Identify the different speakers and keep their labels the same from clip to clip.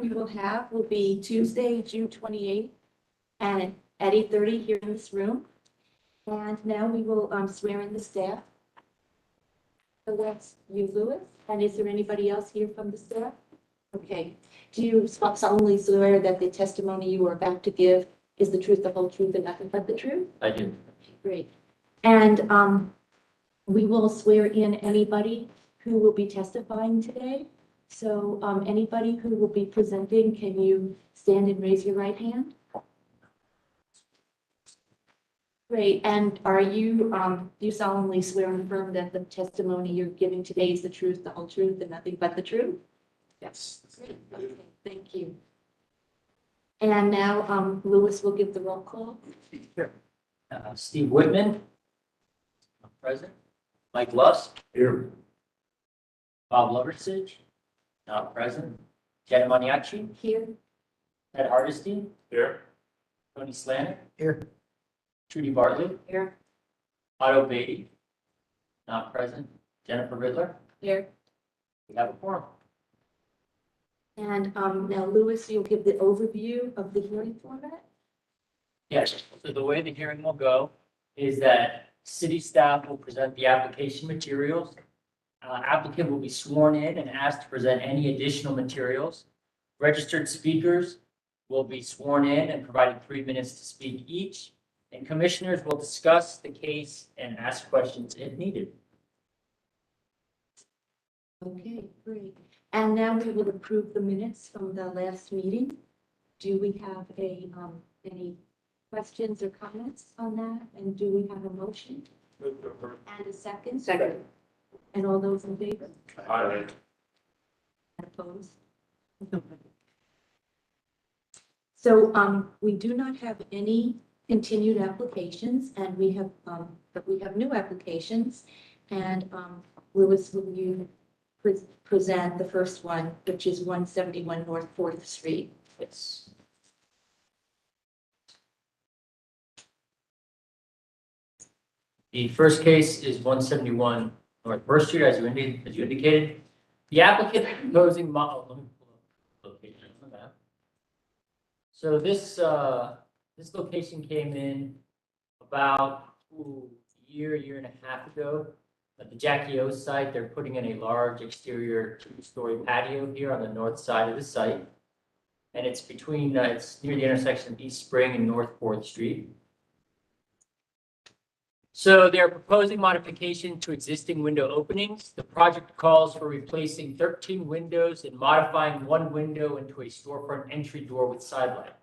Speaker 1: we will have will be Tuesday, June 28th, and at 8:30 here in this room. And now we will swear in the staff. So that's you, Louis. And is there anybody else here from the staff? Okay. Do you solemnly swear that the testimony you are about to give is the truth, the whole truth, and nothing but the truth?
Speaker 2: I do.
Speaker 1: Great. And we will swear in anybody who will be testifying today. So anybody who will be presenting, can you stand and raise your right hand? Great. And are you, do you solemnly swear and affirm that the testimony you're giving today is the truth, the whole truth, and nothing but the truth?
Speaker 2: Yes.
Speaker 1: Great. Okay, thank you. And now Louis will give the roll call.
Speaker 2: Sure. Steve Whitman. Present. Mike Lusk.
Speaker 3: Here.
Speaker 2: Bob Loversige. Not present. Jenna Maniaci.
Speaker 1: Here.
Speaker 2: Ted Hardesty.
Speaker 3: Here.
Speaker 2: Tony Slaner.
Speaker 3: Here.
Speaker 2: Trudy Bartley.
Speaker 1: Here.
Speaker 2: Otto Beatty. Not present. Jennifer Riddler.
Speaker 1: Here.
Speaker 2: We have a quorum.
Speaker 1: And now Louis, you'll give the overview of the hearing format.
Speaker 2: Yes, so the way the hearing will go is that city staff will present the application materials. Applicant will be sworn in and asked to present any additional materials. Registered speakers will be sworn in and provided 3 minutes to speak each. And commissioners will discuss the case and ask questions if needed.
Speaker 1: Okay, great. And now we will approve the minutes from the last meeting. Do we have any questions or comments on that? And do we have a motion? And a second?
Speaker 3: Second.
Speaker 1: And all those in favor?
Speaker 3: Aye.
Speaker 1: Opposed? So we do not have any continued applications, and we have, but we have new applications. And Louis, will you present the first one, which is 171 North 4th Street?
Speaker 2: Yes. The first case is 171 North First Street, as you indicated. The applicant is proposing model. Let me pull up the location on the map. So this location came in about a year and a half ago. At the Jackie O site, they're putting in a large exterior 2-story patio here on the north side of the site. And it's between, it's near the intersection of East Spring and North 4th Street. So they're proposing modification to existing window openings. The project calls for replacing 13 windows and modifying one window into a storefront entry door with sidelight.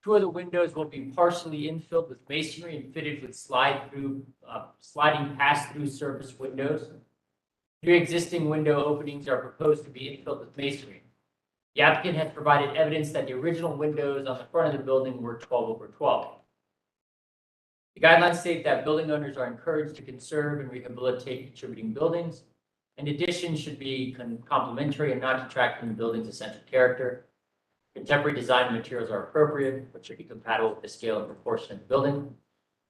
Speaker 2: 2 of the windows will be partially infilled with masonry and fitted with sliding pass-through surface windows. 3 existing window openings are proposed to be infilled with masonry. The applicant has provided evidence that the original windows on the front of the building were 12/12. The guidelines state that building owners are encouraged to conserve and rehabilitate contributing buildings. In addition, should be complementary and not detract from the building's essential character. Contemporary design materials are appropriate, but should be compatible with the scale and proportion of the building.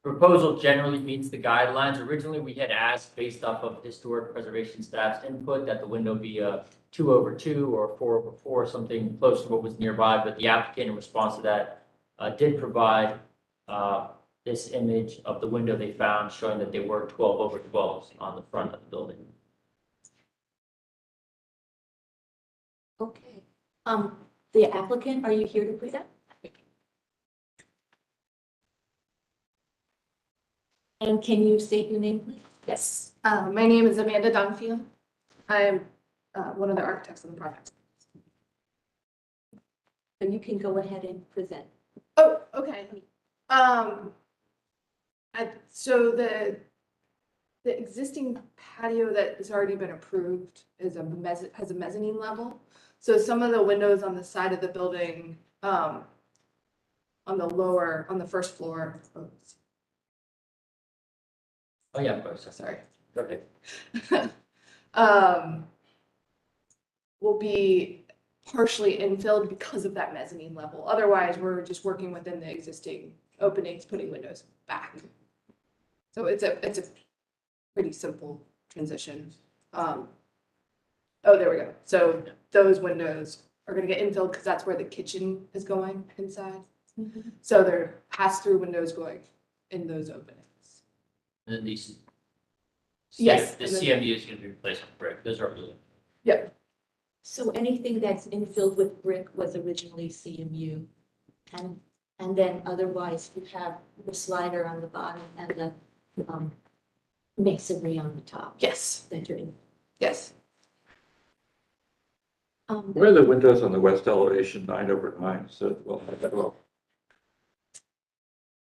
Speaker 2: Proposal generally meets the guidelines. Originally, we had asked, based off of historic preservation staff's input, that the window be a 2/2 or 4/4, something close to what was nearby, but the applicant, in response to that, did provide this image of the window they found, showing that they were 12/12s on the front of the building.
Speaker 1: Okay. The applicant, are you here to present? And can you state your name, please?
Speaker 4: Yes, my name is Amanda Dunfield. I'm one of the architects on the project.
Speaker 1: And you can go ahead and present.
Speaker 4: Oh, okay. So the existing patio that has already been approved is has a mezzanine level. So some of the windows on the side of the building, on the first floor.
Speaker 2: Oh, yeah, of course.
Speaker 4: Sorry.
Speaker 2: Okay.
Speaker 4: Will be partially infilled because of that mezzanine level. Otherwise, we're just working within the existing openings, putting windows back. So it's a pretty simple transition. Oh, there we go. So those windows are gonna get infilled because that's where the kitchen is going inside.
Speaker 1: Mhm.
Speaker 4: So there are pass-through windows going in those openings.
Speaker 2: And then these.
Speaker 4: Yes,
Speaker 2: The
Speaker 4: and then-
Speaker 2: CMU is gonna be replaced with brick. Those are really.
Speaker 1: So anything that's infilled with brick was originally CMU. And then otherwise you have the slider on the bottom and the masonry on the top.
Speaker 4: Yes,
Speaker 1: That you're in.
Speaker 4: yes.
Speaker 3: Where are the windows on the west elevation, 9/9? So, well,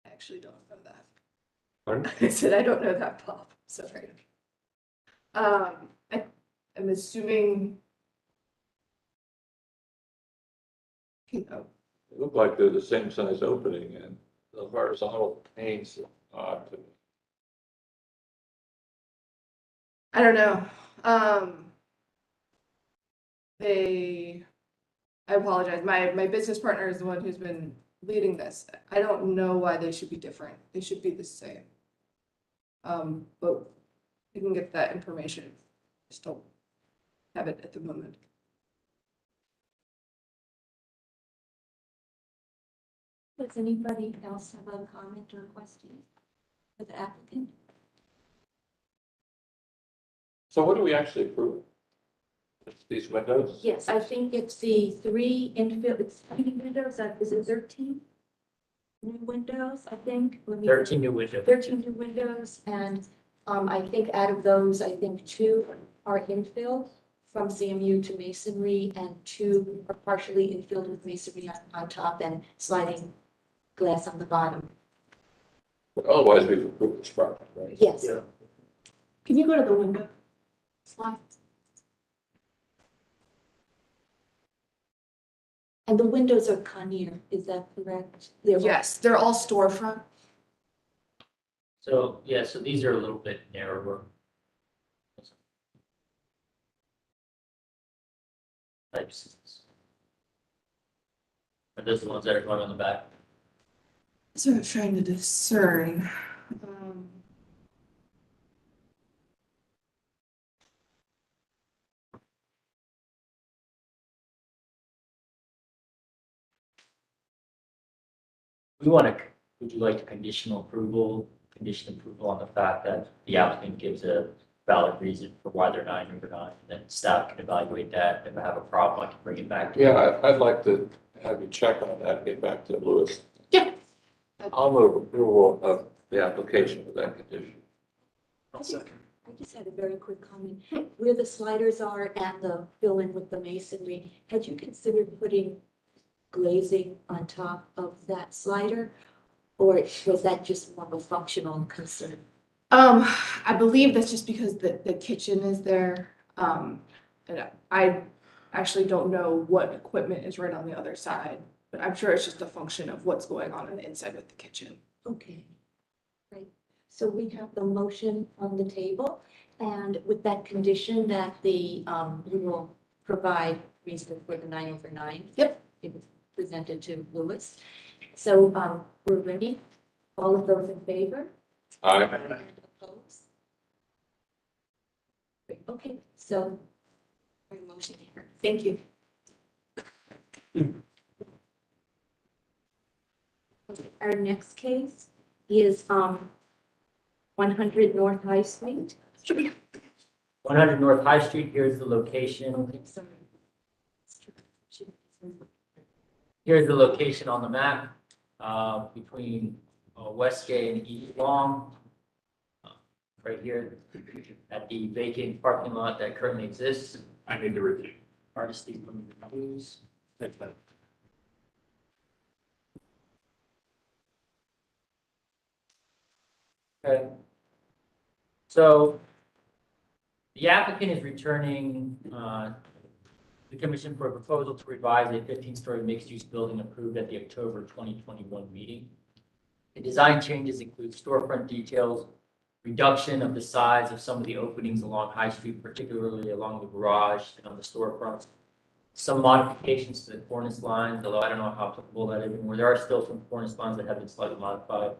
Speaker 4: I actually don't know that.
Speaker 3: pardon?
Speaker 4: I said, I don't know that, Bob, sorry. I'm assuming. Oh,
Speaker 3: They look like they're the same size opening, and the horizontal panes are odd to me.
Speaker 4: I don't know. I apologize. My business partner is the one who's been leading this. I don't know why they should be different. They should be the same. But we can get that information. Just don't have it at the moment.
Speaker 1: Does anybody else have a comment or question for the applicant?
Speaker 3: So what do we actually approve? These windows?
Speaker 1: Yes, I think it's the three infill, it's how many windows? Is it 13? New windows, I think. Let me-
Speaker 2: 13 new windows.
Speaker 1: 13 new windows, and I think out of those, I think 2 are infilled from CMU to masonry, and 2 are partially infilled with masonry on top and sliding glass on the bottom.
Speaker 3: But otherwise, we've approved this project, right?
Speaker 1: Yes.
Speaker 2: Yeah.
Speaker 4: Can you go to the window?
Speaker 1: Slide. And the windows are Conair, is that correct? They're all-
Speaker 4: Yes, they're all storefront.
Speaker 2: So, yeah, so these are a little bit narrower. Types. Are those the ones that are going on the back?
Speaker 4: That's what I'm trying to discern.
Speaker 2: Would you like a condition approval on the fact that the applicant gives a valid reason for why they're 9 or 9, and then staff can evaluate that. If I have a problem, I can bring it back to you.
Speaker 3: Yeah, I'd like to have you check on that, and get back to Lewis.
Speaker 4: Yeah.
Speaker 3: I'll move approval of the application with that condition.
Speaker 1: I just had a very quick comment. Where the sliders are and the fill in with the masonry, had you considered putting glazing on top of that slider? Or was that just more of a functional concern?
Speaker 4: I believe that's just because the kitchen is there. And I actually don't know what equipment is right on the other side, but I'm sure it's just a function of what's going on the inside with the kitchen.
Speaker 1: Okay, right. So we have the motion on the table, and with that condition that we will provide reason for the 9/9.
Speaker 4: Yep.
Speaker 1: It was presented to Lewis. So we're ready. All of those in favor?
Speaker 3: Aye.
Speaker 1: And opposed? Great. Okay, so our motion here. Thank you. Okay, our next case is 100 North High Street.
Speaker 2: 100 North High Street, here's the location.
Speaker 1: Okay, sorry.
Speaker 2: Here's the location on the map, between Westgate and East Long. Right here at the vacant parking lot that currently exists.
Speaker 3: I need to review.
Speaker 2: Artistry from the news. Okay. So the applicant is returning the commission for a proposal to revise a 15-story mixed-use building approved at the October 2021 meeting. The design changes include storefront details, reduction of the size of some of the openings along High Street, particularly along the garage and on the storefronts. Some modifications to the cornice lines, although I don't know how applicable that is anymore. There are still some cornice lines that have been slightly modified.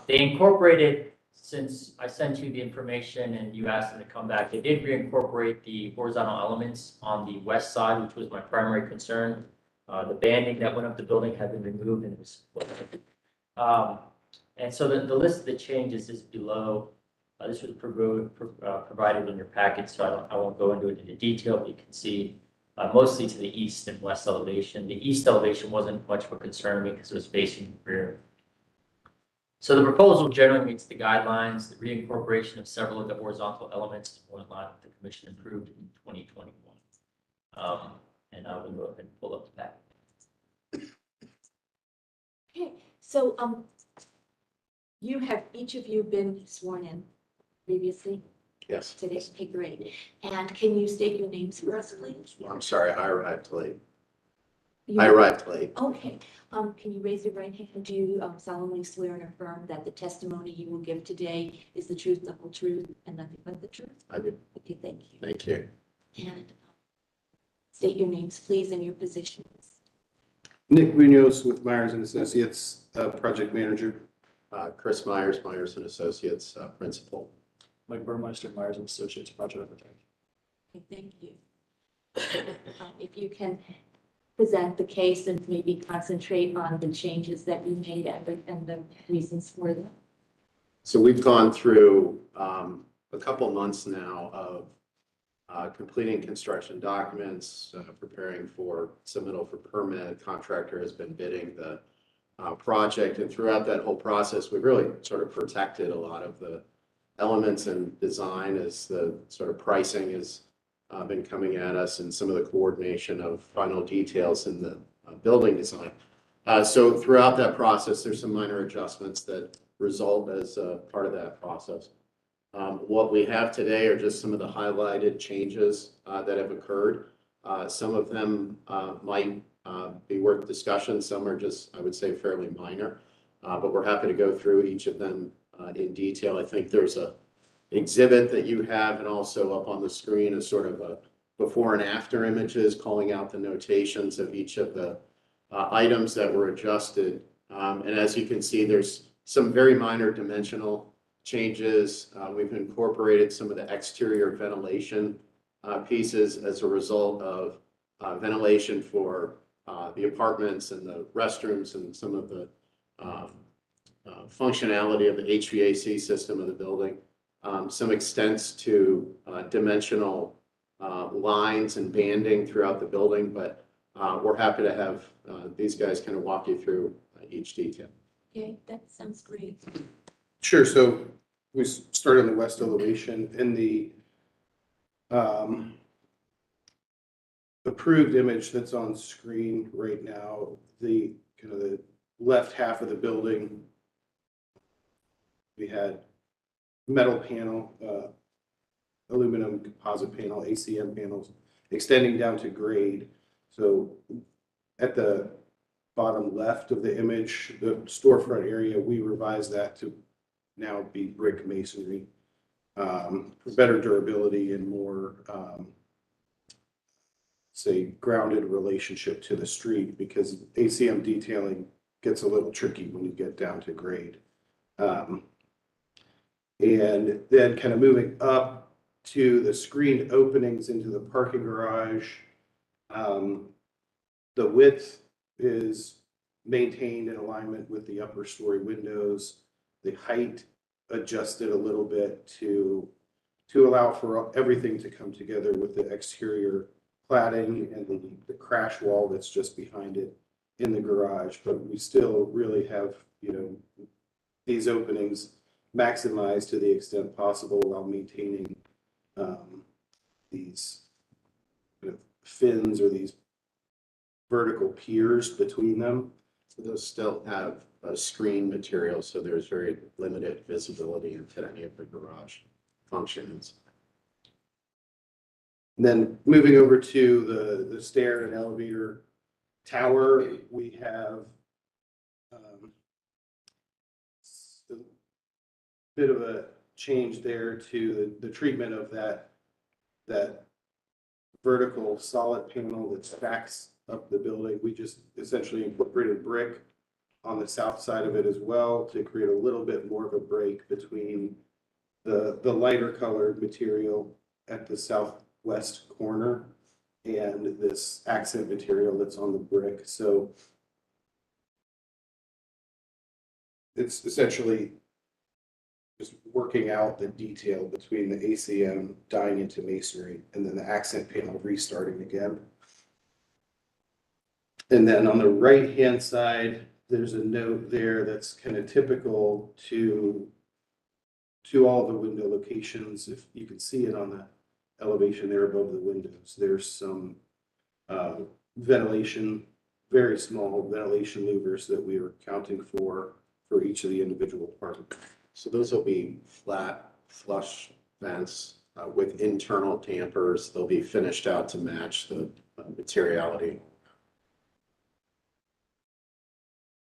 Speaker 2: They incorporated since I sent you the information and you asked them to come back, they did reincorporate the horizontal elements on the west side, which was my primary concern. The banding that went up the building had been removed and it was. And so the list of the changes is below. This was provided in your packet, so I won't go into it in detail, but you can see mostly to the east and west elevation. The east elevation wasn't much of a concern to me because it was facing the rear. So the proposal generally meets the guidelines, the reincorporation of several of the horizontal elements is more in line with the commission approved in 2021. And I will go ahead and pull up the packet.
Speaker 1: Okay, so, each of you been sworn in previously
Speaker 5: Yes.
Speaker 1: today, okay, great. And can you state your names for us, please?
Speaker 5: I'm sorry, I arrived late.
Speaker 1: You-
Speaker 5: I arrived late.
Speaker 1: Okay, can you raise your right hand? Do you solemnly swear and affirm that the testimony you will give today is the truth, the whole truth, and nothing but the truth?
Speaker 5: I do.
Speaker 1: Okay, thank you.
Speaker 5: Thank you.
Speaker 1: And state your names, please, and your positions.
Speaker 6: Nick Munoz with Myers and Associates, project manager.
Speaker 5: Chris Myers, Myers and Associates, principal.
Speaker 7: Mike Burmeister, Myers and Associates, project architect.
Speaker 1: Okay, thank you. If you can present the case and maybe concentrate on the changes that you made and the reasons for them.
Speaker 5: So we've gone through a couple months now of completing construction documents, preparing for submittal for permit. Contractor has been bidding the project, and throughout that whole process, we've really sort of protected a lot of the elements and design as the sort of pricing has been coming at us and some of the coordination of final details in the building design. So throughout that process, there's some minor adjustments that result as part of that process. What we have today are just some of the highlighted changes that have occurred. Some of them might be worth discussion. Some are just, I would say, fairly minor, but we're happy to go through each of them in detail. I think there's a exhibit that you have, and also up on the screen is sort of a before and after images calling out the notations of each of the items that were adjusted. And as you can see, there's some very minor dimensional changes. We've incorporated some of the exterior ventilation pieces as a result of ventilation for the apartments and the restrooms and some of the functionality of the HVAC system of the building. Some extents to dimensional lines and banding throughout the building, but we're happy to have these guys kind of walk you through each detail.
Speaker 1: Okay, that sounds great.
Speaker 6: Sure, so we start on the west elevation. In the approved image that's on screen right now, the kind of the left half of the building, we had metal panel, aluminum composite panel, ACM panels, extending down to grade. So at the bottom left of the image, the storefront area, we revised that to now be brick masonry for better durability and more, say, grounded relationship to the street, because ACM detailing gets a little tricky when you get down to grade. And then kind of moving up to the screened openings into the parking garage. The width is maintained in alignment with the upper story windows. The height adjusted a little bit to allow for everything to come together with the exterior cladding and the crash wall that's just behind it in the garage. But we still really have, these openings maximized to the extent possible while maintaining these kind of fins or these vertical piers between them.
Speaker 5: So those still have a screen material, so there's very limited visibility into any of the garage functions.
Speaker 6: And then moving over to the stair and elevator tower, we have a bit of a change there to the treatment of that vertical solid panel that stacks up the building. We just essentially incorporated brick on the south side of it as well to create a little bit more of a break between the lighter colored material at the southwest corner and this accent material that's on the brick. So it's essentially just working out the detail between the ACM dying into masonry and then the accent panel restarting again. And then on the right-hand side, there's a note there that's kind of typical to all the window locations. If you can see it on the elevation there above the windows, there's some ventilation, very small ventilation louvers that we are counting for each of the individual apartments.
Speaker 5: So those will be flat flush vents with internal dampers. They'll be finished out to match the materiality.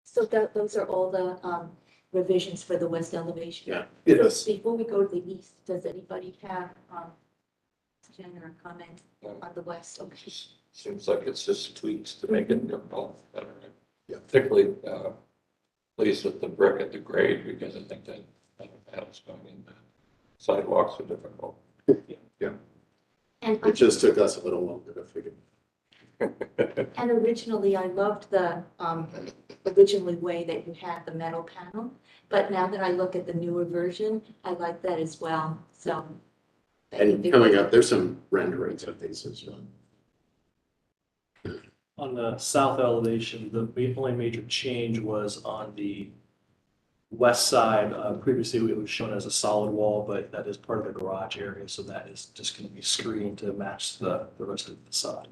Speaker 1: So those are all the revisions for the west elevation.
Speaker 5: Yeah.
Speaker 1: So before we go to the east, does anybody have Jen or a comment on the west? Okay.
Speaker 3: Seems like it's just tweaks to make it look all better.
Speaker 5: Yeah.
Speaker 3: Particularly pleased with the brick at the grade, because I think that panels going in, sidewalks are difficult.
Speaker 1: And
Speaker 5: It just took us a little longer to figure.
Speaker 1: And originally, I loved the originally way that you had the metal panel, but now that I look at the newer version, I like that as well, so.
Speaker 5: And coming up, there's some renderings of these as well.
Speaker 7: On the south elevation, the only major change was on the west side. Previously, it was shown as a solid wall, but that is part of the garage area, so that is just going to be screened to match the rest of the facade.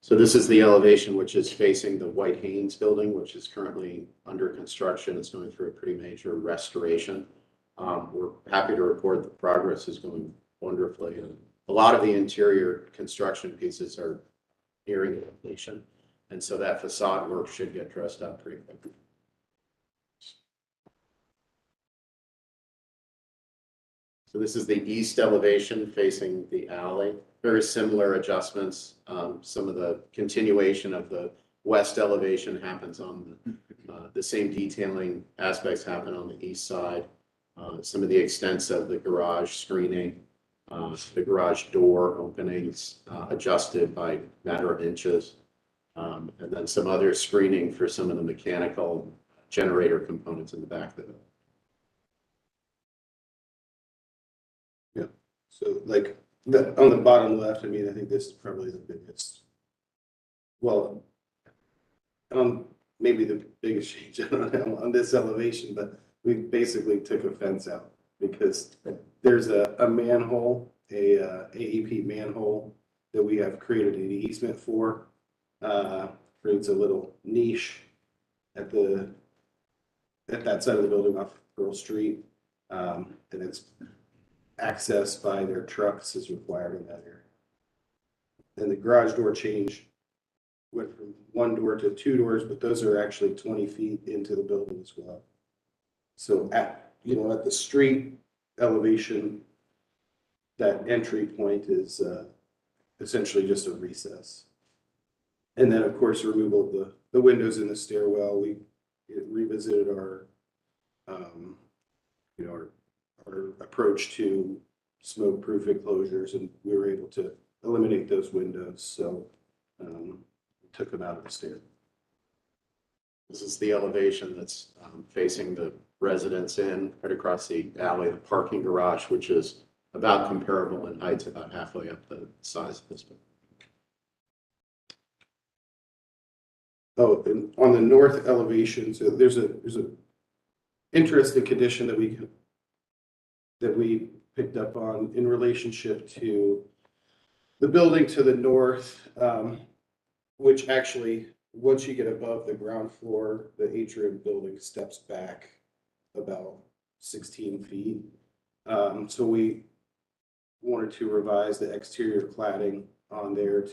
Speaker 5: So this is the elevation which is facing the White Haynes building, which is currently under construction. It's going through a pretty major restoration. We're happy to report the progress is going wonderfully. A lot of the interior construction pieces are nearing completion, and so that facade work should get dressed up pretty quickly. So this is the east elevation facing the alley. Very similar adjustments. Some of the continuation of the west elevation happens on the same detailing aspects happen on the east side. Some of the extents of the garage screening, the garage door openings adjusted by a matter of inches. And then some other screening for some of the mechanical generator components in the back of the building.
Speaker 6: So like on the bottom left, I mean, I think this is probably the biggest, well, maybe the biggest change on this elevation, but we basically took a fence out because there's a manhole, a AEP manhole that we have created an easement for. Creates a little niche at that side of the building off Pearl Street. And it's accessed by their trucks is required in that area. And the garage door change went from one door to two doors, but those are actually 20 feet into the building as well. So at the street elevation, that entry point is essentially just a recess. And then, of course, removal of the windows in the stairwell. We revisited our approach to smoke-proof enclosures, and we were able to eliminate those windows. So we took them out of the stair.
Speaker 5: This is the elevation that's facing the residence in right across the alley, the parking garage, which is about comparable in height, about halfway up the size of this building.
Speaker 6: Oh, and on the north elevation, so there's a interesting condition that we picked up on in relationship to the building to the north, which actually, once you get above the ground floor, the atrium building steps back about 16 feet. So we wanted to revise the exterior cladding on there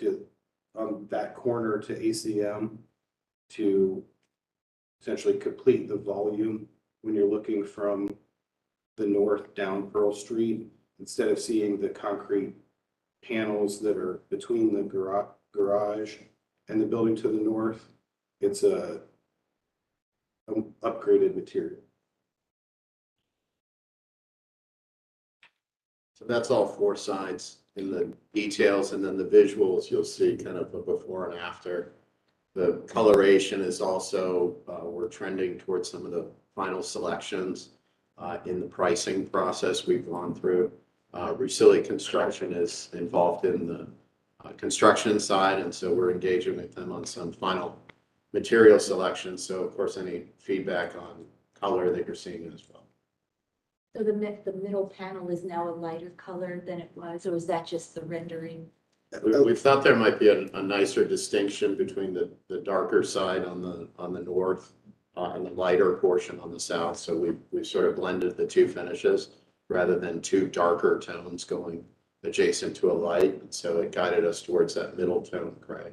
Speaker 6: on that corner to ACM to essentially complete the volume when you're looking from the north down Pearl Street. Instead of seeing the concrete panels that are between the garage and the building to the north, it's a upgraded material.
Speaker 5: So that's all four sides in the details, and then the visuals, you'll see kind of a before and after. The coloration is also, we're trending towards some of the final selections in the pricing process we've gone through. Rusili Construction is involved in the construction side, and so we're engaging with them on some final material selections. So of course, any feedback on color that you're seeing as well.
Speaker 1: So the middle panel is now a lighter color than it was, or is that just the rendering?
Speaker 5: We thought there might be a nicer distinction between the darker side on the north and the lighter portion on the south. So we sort of blended the two finishes rather than two darker tones going adjacent to a light. And so it guided us towards that middle tone gray.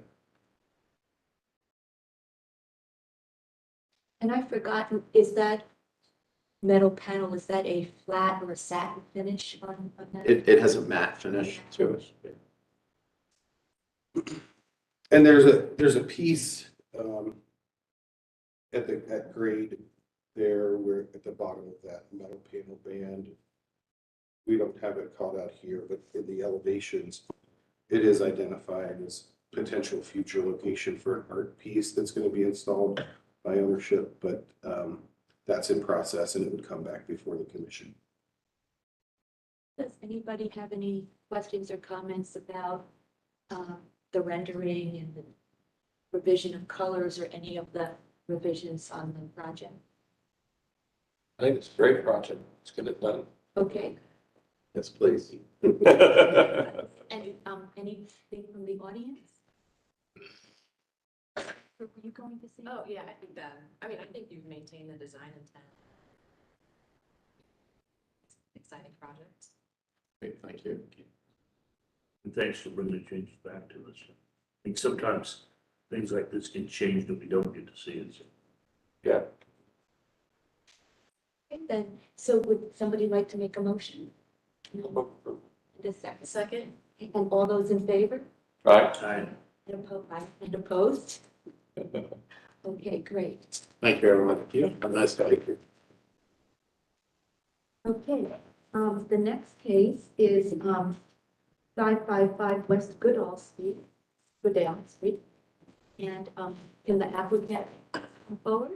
Speaker 1: And I've forgotten, is that metal panel, is that a flat or a satin finish on that?
Speaker 5: It has a matte finish to it.
Speaker 6: And there's a piece at grade there, where at the bottom of that metal panel band, we don't have it called out here, but in the elevations, it is identified as potential future location for an art piece that's going to be installed by ownership, but that's in process and it would come back before the commission.
Speaker 1: Does anybody have any questions or comments about the rendering and the revision of colors or any of the revisions on the project?
Speaker 3: I think it's a great project. Let's get it done.
Speaker 1: Okay,
Speaker 5: Yes, please.
Speaker 1: and anything from the audience? Were you going to say?
Speaker 8: Oh, yeah, I think that, I mean, I think you've maintained the design intent. Exciting projects.
Speaker 5: Great, thank you.
Speaker 9: And thanks for bringing the changes back to us. I think sometimes things like this get changed and we don't get to see it. So
Speaker 3: Yeah.
Speaker 1: Okay, then, so would somebody like to make a motion? No. The second.
Speaker 8: Second?
Speaker 1: And all those in favor?
Speaker 3: Right?
Speaker 1: And opposed? Okay, great.
Speaker 5: Thank you, everyone. Have a nice day.
Speaker 1: Okay, the next case is 555 West Goodall Street, and can the applicant come forward?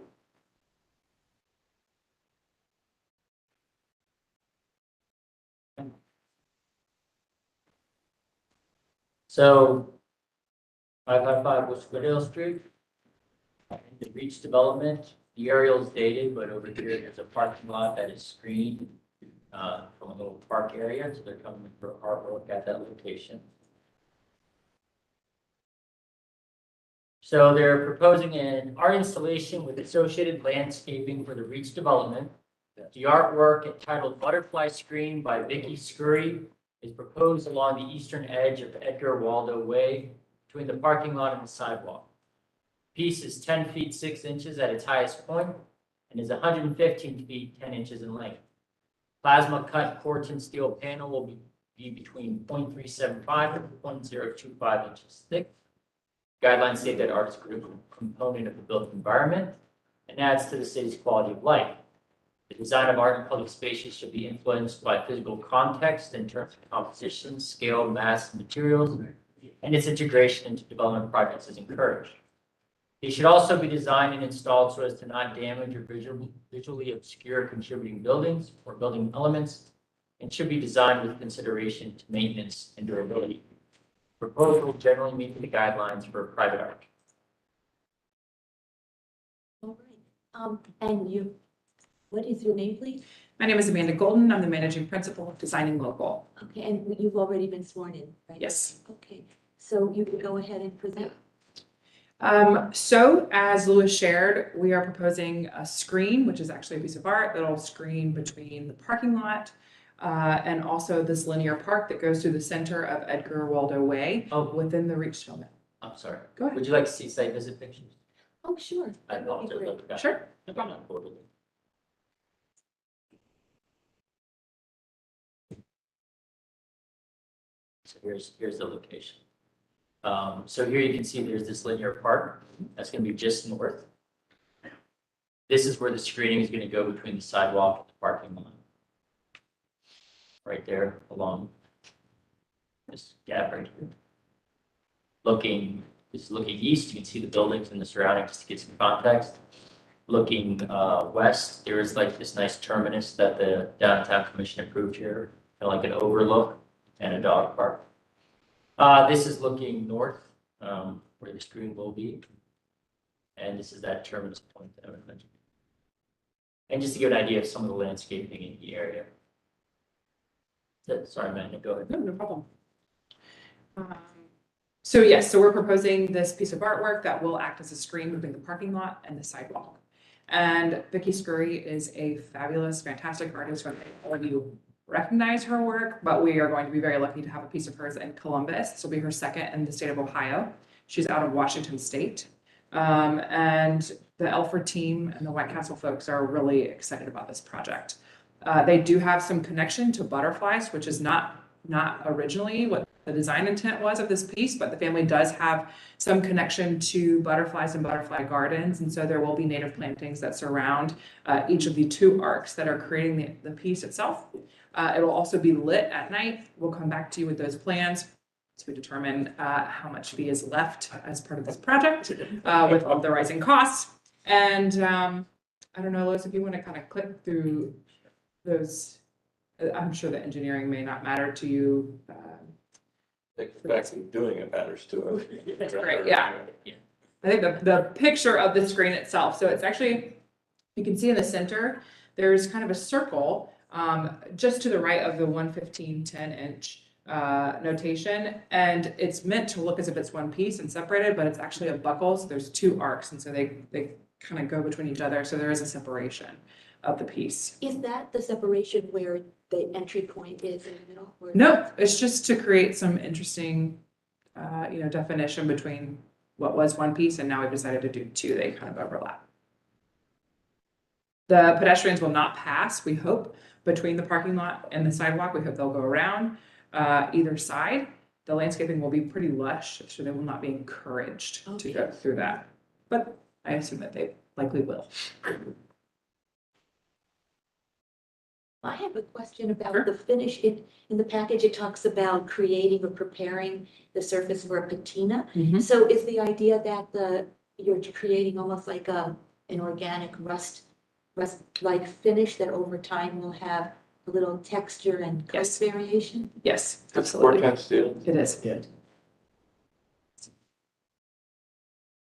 Speaker 2: So 555 West Goodale Street, the Reach Development, the aerial is dated, but over here there's a parking lot that is screened from a little park area, so they're coming for artwork at that location. So they're proposing an art installation with associated landscaping for the Reach Development. The artwork entitled Butterfly Screen by Vicky Scurry is proposed along the eastern edge of Edgar Waldo Way between the parking lot and the sidewalk. The piece is 10 feet 6 inches at its highest point and is 115 feet 10 inches in length. Plasma cut Corten steel panel will be between 0.375 and 0.025 inches thick. Guidelines state that art is a critical component of the built environment and adds to the city's quality of life. The design of art in public spaces should be influenced by physical context in terms of composition, scale, mass, and materials, and its integration into development projects is encouraged. They should also be designed and installed so as to not damage or visually obscure contributing buildings or building elements, and should be designed with consideration to maintenance and durability. Proposal generally meets the guidelines for private art.
Speaker 1: All right, and you, what is your name, please?
Speaker 10: My name is Amanda Golden. I'm the managing principal of Designing Local.
Speaker 1: Okay, and you've already been sworn in, right?
Speaker 10: Yes.
Speaker 1: Okay, so you can go ahead and present.
Speaker 10: So as Louis shared, we are proposing a screen, which is actually a piece of art that'll screen between the parking lot and also this linear park that goes through the center of Edgar Waldo Way within the Reach Development.
Speaker 2: I'm sorry.
Speaker 10: Go ahead.
Speaker 2: Would you like to see site visit pictures?
Speaker 1: Oh, sure.
Speaker 2: I
Speaker 1: That would be great.
Speaker 2: apologize.
Speaker 10: Sure.
Speaker 2: No problem. So here's the location. So here you can see there's this linear park that's going to be just north. This is where the screening is gonna go between the sidewalk and the parking lot. Right there along this gap right here. This is looking east, you can see the buildings and the surroundings just to get some context. Looking west, there is like this nice terminus that the downtown commission approved here, kind of like an overlook and a dog park. This is looking north, where the screen will be. And this is that terminus point that I was mentioning. And just to give an idea of some of the landscaping in the area. Sorry, Amanda, go ahead.
Speaker 10: No problem. So yes, so we're proposing this piece of artwork that will act as a screen between the parking lot and the sidewalk. And Vicki Scurry is a fabulous, fantastic artist. All of you recognize her work, but we are going to be very lucky to have a piece of hers in Columbus. This will be her second in the state of Ohio. She's out of Washington State. And the Elford team and the White Castle folks are really excited about this project. They do have some connection to butterflies, which is not originally what the design intent was of this piece, but the family does have some connection to butterflies and butterfly gardens. And so there will be native plantings that surround each of the two arcs that are creating the piece itself. It will also be lit at night. We'll come back to you with those plans to determine how much fee is left as part of this project with all the rising costs. And I don't know, Lois, if you want to kind of click through those, I'm sure the engineering may not matter to you.
Speaker 3: The fact of doing it matters to us.
Speaker 10: That's great, yeah. I think the picture of the screen itself, so it's actually, you can see in the center, there's kind of a circle just to the right of the 115 10-inch notation, and it's meant to look as if it's one piece and separated, but it's actually a buckle, so there's two arcs, and so they kind of go between each other, so there is a separation of the piece.
Speaker 1: Is that the separation where the entry point is in the middle? Or-
Speaker 10: No, it's just to create some interesting, definition between what was one piece and now we've decided to do two. They kind of overlap. The pedestrians will not pass, we hope, between the parking lot and the sidewalk. We hope they'll go around either side. The landscaping will be pretty lush, so they will not be encouraged to go through that. But I assume that they likely will.
Speaker 1: I have a question about
Speaker 10: Sure.
Speaker 1: the finish. In the package, it talks about creating or preparing the surface for a patina.
Speaker 10: Mhm.
Speaker 1: So is the idea that you're creating almost like an organic rust-like finish that over time will have a little texture and coat
Speaker 10: Yes.
Speaker 1: variation?
Speaker 10: Yes,
Speaker 3: It's
Speaker 10: absolutely.
Speaker 3: Vortex steel.
Speaker 10: It is.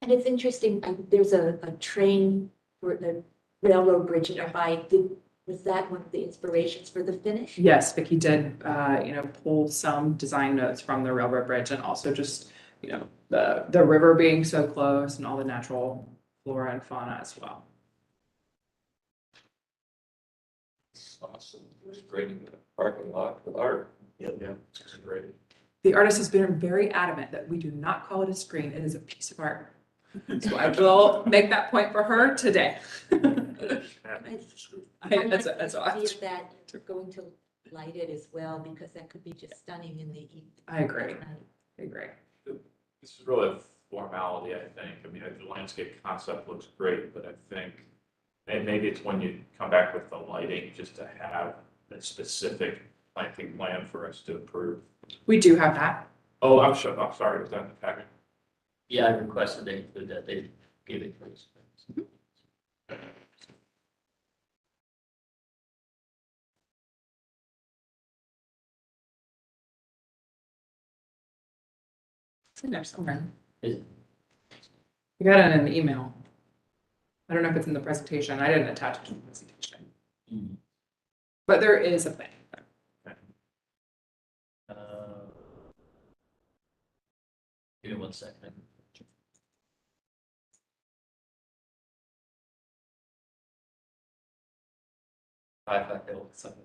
Speaker 1: And it's interesting, there's a train or the railroad bridge nearby. Was that one of the inspirations for the finish?
Speaker 10: Yes, Vicki did, pull some design notes from the railroad bridge and also just, the river being so close and all the natural flora and fauna as well.
Speaker 3: It's awesome. It's great in the parking lot with art.
Speaker 9: Yeah, it's great.
Speaker 10: The artist has been very adamant that we do not call it a screen, it is a piece of art. So I will make that point for her today. That's awesome.
Speaker 1: See that you're going to light it as well, because that could be just stunning in the evening.
Speaker 10: I agree. I agree.
Speaker 11: This is really a formality, I think. I mean, the landscape concept looks great, but I think, and maybe it's when you come back with the lighting, just to have a specific planting plan for us to approve.
Speaker 10: We do have that.
Speaker 11: Oh, I'm sorry, was that in the packet?
Speaker 2: Yeah, I requested they include that. They gave it to us.
Speaker 10: It's in there somewhere.
Speaker 2: Is it?
Speaker 10: We got it in an email. I don't know if it's in the presentation. I didn't attach it to the presentation.
Speaker 2: Mhm.
Speaker 10: But there is a plan.
Speaker 2: Give me 1 second. Five, something.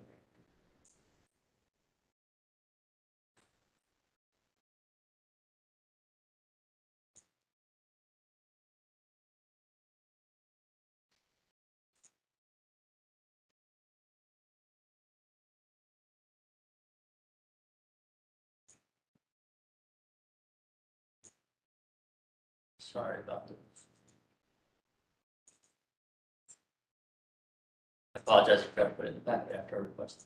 Speaker 2: Sorry about that. Apologize for trying to put it in the back after I requested.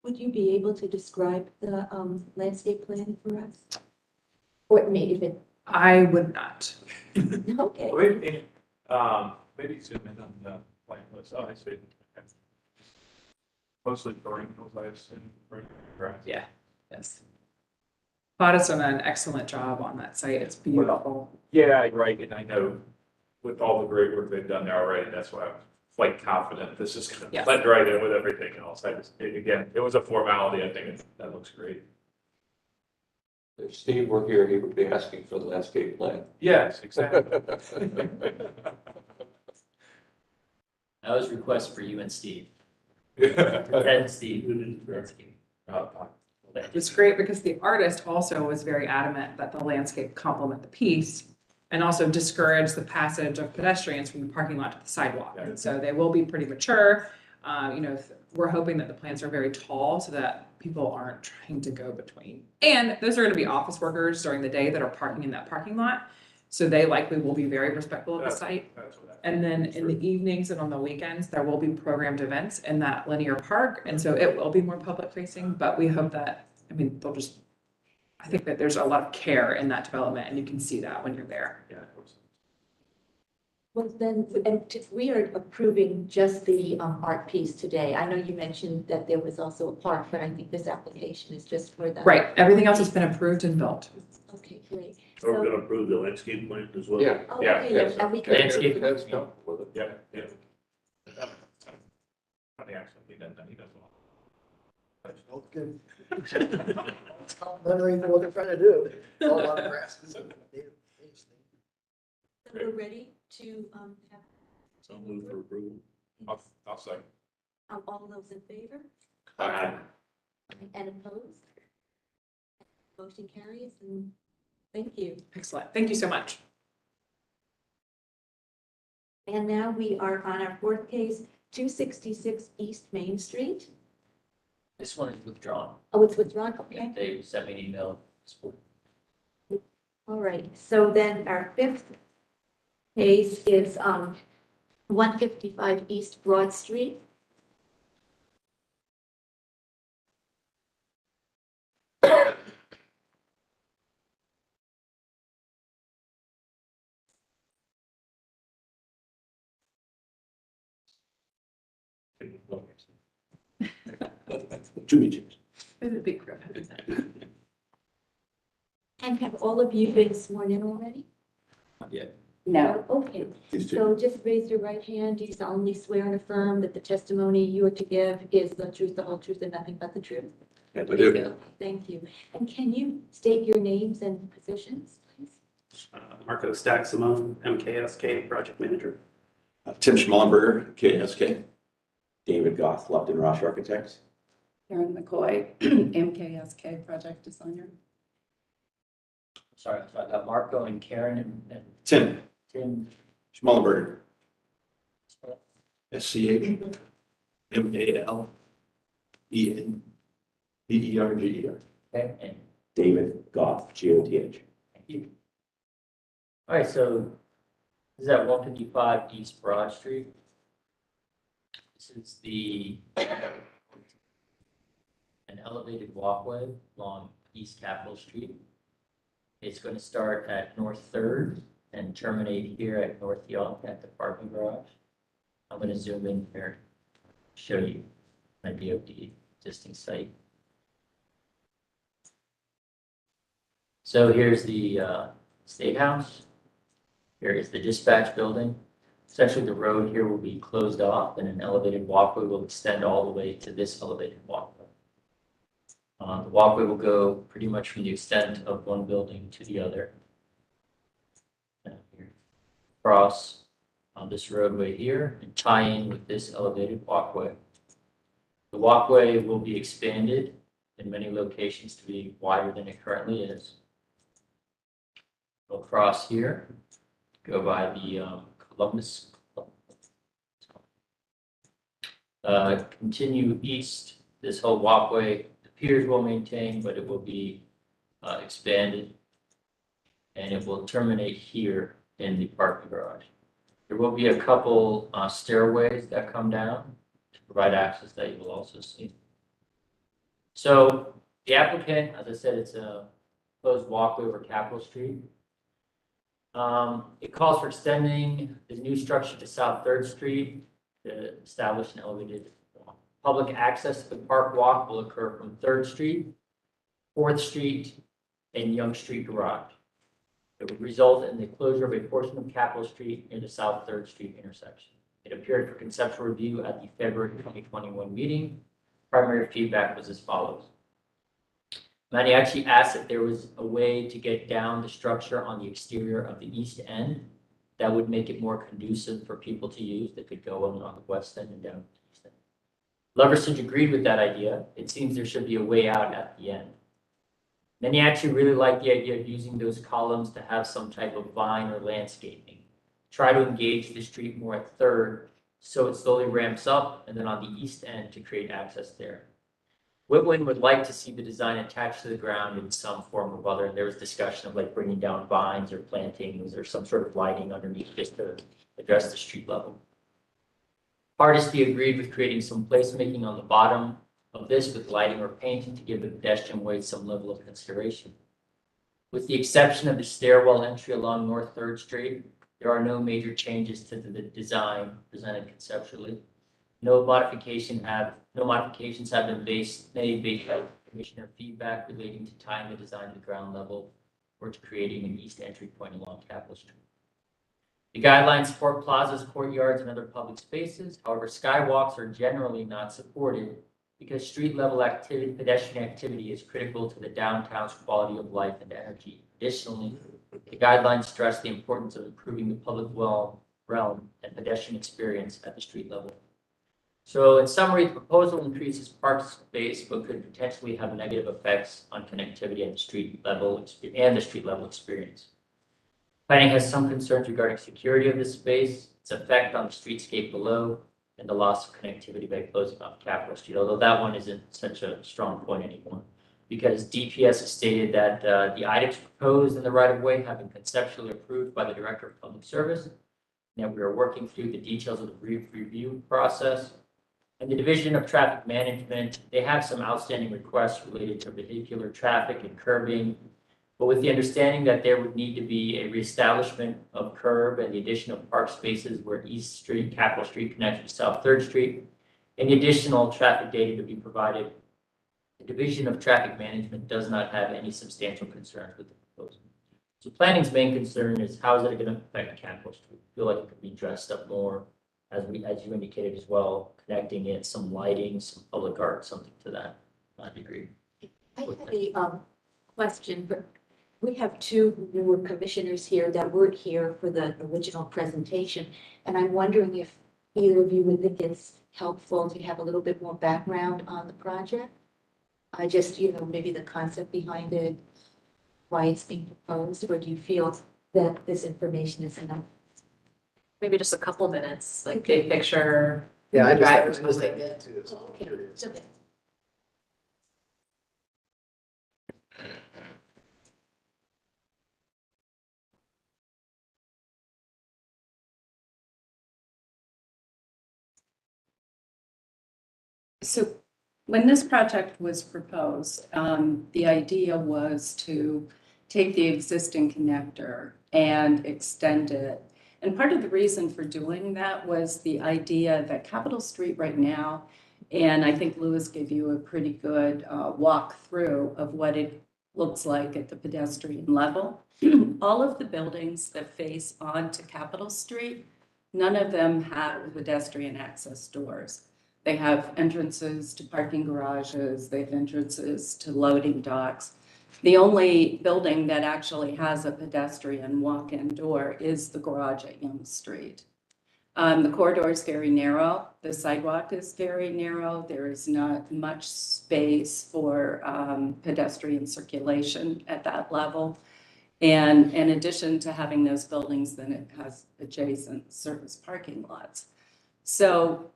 Speaker 1: Would you be able to describe the landscape plan for us? Or maybe if
Speaker 10: I would not.
Speaker 1: it, okay.
Speaker 11: Wait, maybe zoom in on the plan list. Oh, I see. Okay. Mostly perennials, I assume, right? Correct.
Speaker 10: Yeah, yes. Plata's done an excellent job on that site. It's beautiful.
Speaker 11: Yeah, right, and I know with all the great work they've done there already, that's why I'm quite confident this is gonna
Speaker 10: Yes.
Speaker 11: blend right in with everything else. I just, again, it was a formality, I think that looks great.
Speaker 3: If Steve were here, he would be asking for the landscape plan.
Speaker 11: Yes, exactly.
Speaker 2: That was a request for you and Steve.
Speaker 11: Yeah.
Speaker 2: And Steve.
Speaker 10: It's great because the artist also was very adamant that the landscape complement the piece and also discourage the passage of pedestrians from the parking lot to the sidewalk. And so they will be pretty mature. We're hoping that the plants are very tall so that people aren't trying to go between. And those are going to be office workers during the day that are parking in that parking lot. So they likely will be very respectful of the site. And then in the evenings and on the weekends, there will be programmed events in that linear park. And so it will be more public facing, but we hope that, I think that there's a lot of care in that development and you can see that when you're there.
Speaker 11: Yeah, of course.
Speaker 1: Well, then, and we are approving just the art piece today. I know you mentioned that there was also a park, but I think this application is just for the.
Speaker 10: Right, everything else has been approved and built.
Speaker 1: Okay, great.
Speaker 9: Are we
Speaker 1: So,
Speaker 9: gonna approve the landscape plan as well?
Speaker 3: Yeah.
Speaker 1: oh,
Speaker 11: Yeah,
Speaker 1: okay,
Speaker 11: yes.
Speaker 1: and we can.
Speaker 2: Landscape.
Speaker 3: That's no with it.
Speaker 11: Yeah. Funny, actually, he doesn't want.
Speaker 12: It's complimentary for what they're trying to do. All a lot of grasses.
Speaker 1: So we're ready to have
Speaker 9: So I'll move for approval.
Speaker 11: I'll say.
Speaker 1: all those in favor
Speaker 3: Aye.
Speaker 1: and opposed? Motion carries and thank you.
Speaker 10: Excellent, thank you so much.
Speaker 1: And now we are on our fourth case, 266 East Main Street.
Speaker 2: This one is withdrawn.
Speaker 1: Oh, it's withdrawn, okay.
Speaker 2: They sent me an email.
Speaker 1: All right, so then our fifth case is 155 East Broad Street.
Speaker 9: Jimmy James.
Speaker 10: It's a big group.
Speaker 1: And have all of you been sworn in already?
Speaker 2: Not yet.
Speaker 1: No. Okay, so just raise your right hand. Do you solemnly swear and affirm that the testimony you are to give is the truth, the whole truth, and nothing but the truth?
Speaker 3: I do.
Speaker 1: Thank you. And can you state your names and positions, please?
Speaker 13: Marco Stack-Simone, MKSK Project Manager.
Speaker 14: Tim Schmallenberger, KSK. David Goff, Lupton Roche Architects.
Speaker 8: Karen McCoy, MKSK Project Designer.
Speaker 2: Sorry, so I got Marco and Karen and
Speaker 14: Tim
Speaker 2: Tim.
Speaker 14: Schmallenberger. SCHMALENBERGER.
Speaker 2: Okay, and
Speaker 14: David Goff, GOTH.
Speaker 2: thank you. All right, so this is at 155 East Broad Street. This is an elevated walkway along East Capitol Street. It's going to start at North Third and terminate here at North Young at the parking garage. I'm going to zoom in here, show you my BOD existing site. So here's the State House. Here is the dispatch building. Essentially, the road here will be closed off and an elevated walkway will extend all the way to this elevated walkway. The walkway will go pretty much from the extent of one building to the other. Cross on this roadway here and tie in with this elevated walkway. The walkway will be expanded in many locations to be wider than it currently is. We'll cross here, go by the Columbus. Continue east, this whole walkway, the piers will maintain, but it will be expanded. And it will terminate here in the parking garage. There will be a couple stairways that come down to provide access that you will also see. So the applicant, as I said, it's a proposed walkway over Capitol Street. It calls for extending the new structure to South Third Street to establish an elevated walk. Public access to the park walk will occur from Third Street, Fourth Street, and Young Street Garage. It would result in the closure of a portion of Capitol Street near the South Third Street intersection. It appeared for conceptual review at the February 2021 meeting. Primary feedback was as follows. Manny actually asked if there was a way to get down the structure on the exterior of the east end that would make it more conducive for people to use that could go on the west end and down to the east end. Loversage agreed with that idea. It seems there should be a way out at the end. Then he actually really liked the idea of using those columns to have some type of vine or landscaping. Try to engage the street more at Third, so it slowly ramps up, and then on the east end to create access there. Whitwin would like to see the design attached to the ground in some form or other. There was discussion of like bringing down vines or plantings or some sort of lighting underneath just to address the street level. Hardesty agreed with creating some placemaking on the bottom of this with lighting or painting to give the pedestrian way some level of consideration. With the exception of the stairwell entry along North Third Street, there are no major changes to the design presented conceptually. No modifications have been made based on commissioner feedback relating to tying the design to the ground level or to creating an east entry point along Capitol Street. The guidelines support plazas, courtyards, and other public spaces. However, skywalks are generally not supported because street level activity, pedestrian activity is critical to the downtown's quality of life and energy. Additionally, the guidelines stress the importance of improving the public realm and pedestrian experience at the street level. So in summary, the proposal increases park space, but could potentially have negative effects on connectivity at the street level and the street level experience. Planning has some concerns regarding security of this space, its effect on the streetscape below, and the loss of connectivity by closing off Capitol Street, although that one isn't such a strong point anymore, because DPS has stated that the items proposed in the right-of-way have been conceptually approved by the Director of Public Service, and that we are working through the details of the review process. And the Division of Traffic Management, they have some outstanding requests related to vehicular traffic and curbing, but with the understanding that there would need to be a reestablishment of curb and the addition of park spaces where East Street, Capitol Street connects to South Third Street, and the additional traffic data to be provided. The Division of Traffic Management does not have any substantial concerns with the proposal. So planning's main concern is how is it going to affect Capitol Street? I feel like it could be dressed up more, as you indicated as well, connecting it, some lighting, some public art, something to that degree.
Speaker 1: I have a question, but we have two newer commissioners here that weren't here for the original presentation. And I'm wondering if either of you would think it's helpful to have a little bit more background on the project. Just, maybe the concept behind it, why it's being proposed, or do you feel that this information is enough?
Speaker 15: Maybe just a couple minutes, like big picture.
Speaker 12: Yeah, I
Speaker 15: drive
Speaker 12: just
Speaker 15: through.
Speaker 12: get to, so I'm curious.
Speaker 1: Okay.
Speaker 8: So when this project was proposed, the idea was to take the existing connector and extend it. And part of the reason for doing that was the idea that Capitol Street right now, and I think Louis gave you a pretty good walkthrough of what it looks like at the pedestrian level. All of the buildings that face onto Capitol Street, none of them have pedestrian access doors. They have entrances to parking garages, they have entrances to loading docks. The only building that actually has a pedestrian walk-in door is the garage at Young Street. The corridor is very narrow, the sidewalk is very narrow, there is not much space for pedestrian circulation at that level. And in addition to having those buildings, then it has adjacent surface parking lots. So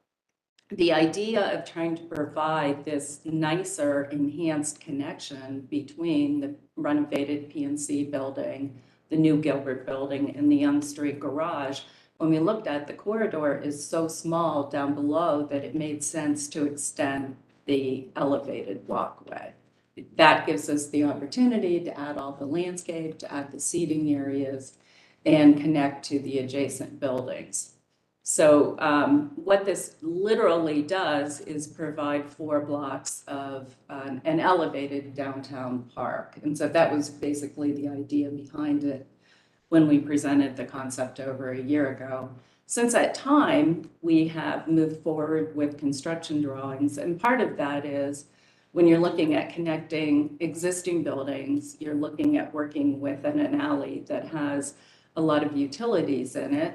Speaker 8: the idea of trying to provide this nicer enhanced connection between the renovated PNC building, the new Gilbert building, and the Young Street garage, when we looked at the corridor is so small down below that it made sense to extend the elevated walkway. That gives us the opportunity to add all the landscape, to add the seating areas, and connect to the adjacent buildings. So what this literally does is provide 4 blocks of an elevated downtown park. And so that was basically the idea behind it when we presented the concept over a year ago. Since that time, we have moved forward with construction drawings. And part of that is when you're looking at connecting existing buildings, you're looking at working with an alley that has a lot of utilities in it,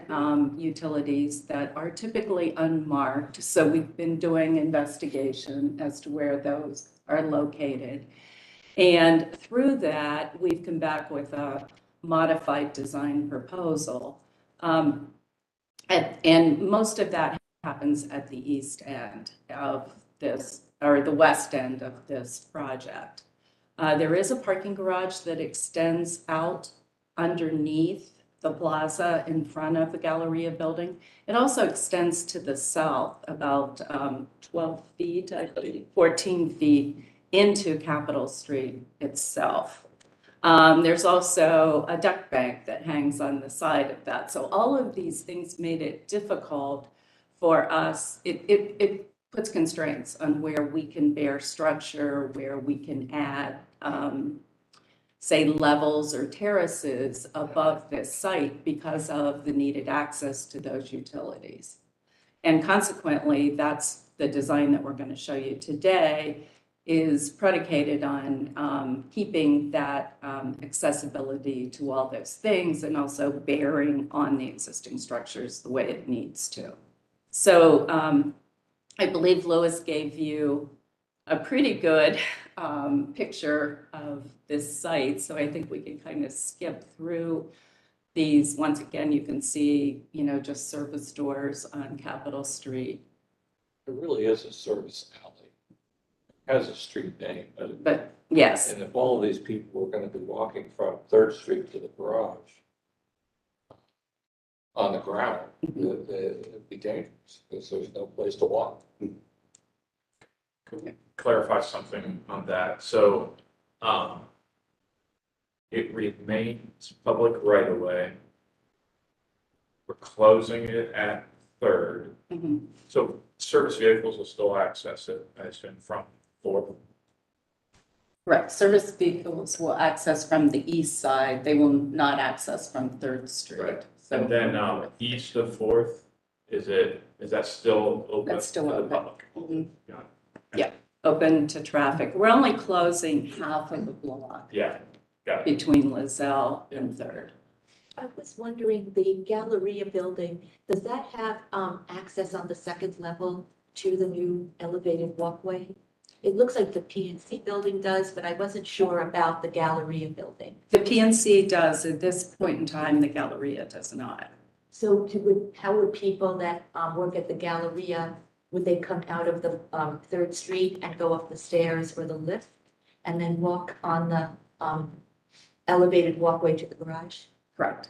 Speaker 8: utilities that are typically unmarked. So we've been doing investigation as to where those are located. And through that, we've come back with a modified design proposal. And most of that happens at the east end of this, or the west end of this project. There is a parking garage that extends out underneath the plaza in front of the Galleria building. It also extends to the south about 12 feet, I believe, 14 feet into Capitol Street itself. There's also a duck bank that hangs on the side of that. So all of these things made it difficult for us. It puts constraints on where we can bear structure, where we can add say levels or terraces above this site because of the needed access to those utilities. And consequently, that's the design that we're going to show you today is predicated on keeping that accessibility to all those things and also bearing on the existing structures the way it needs to. So I believe Lois gave you a pretty good picture of this site. So I think we can kind of skip through these. Once again, you can see, you know, just service doors on Capitol Street.
Speaker 3: It really is a service alley. It has a street name.
Speaker 8: But yes.
Speaker 3: And if all of these people were going to be walking from 3rd Street to the garage on the ground, it'd be dangerous because there's no place to walk.
Speaker 11: Clarify something on that. So it remains public right of way. We're closing it at 3rd. So service vehicles will still access it, I assume, from 4th.
Speaker 8: Correct. Service vehicles will access from the east side. They will not access from 3rd Street.
Speaker 11: Right.
Speaker 8: So
Speaker 11: And then east of 4th, is that still open
Speaker 8: That's still
Speaker 11: to the
Speaker 8: open.
Speaker 11: public?
Speaker 8: Mm-hmm.
Speaker 11: Got
Speaker 8: Yeah, open to traffic. We're only closing half of the block
Speaker 11: Yeah, got it.
Speaker 8: between Lizelle and 3rd.
Speaker 1: I was wondering, the Galleria building, does that have access on the 2nd level to the new elevated walkway? It looks like the PNC building does, but I wasn't sure about the Galleria building.
Speaker 8: The PNC does. At this point in time, the Galleria does not.
Speaker 1: So how would people that work at the Galleria, would they come out of the 3rd Street and go up the stairs or the lift and then walk on the elevated walkway to the garage?
Speaker 8: Correct.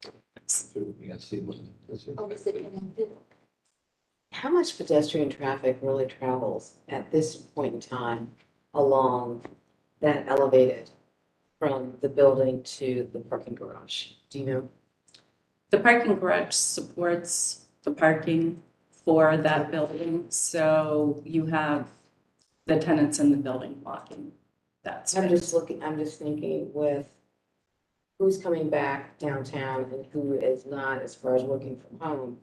Speaker 1: Oh, is it connected?
Speaker 15: How much pedestrian traffic really travels at this point in time along that elevated from the building to the parking garage? Do you know?
Speaker 8: The parking garage supports the parking for that building. So you have the tenants in the building walking that space.
Speaker 15: I'm just thinking with who's coming back downtown and who is not as far as working from home.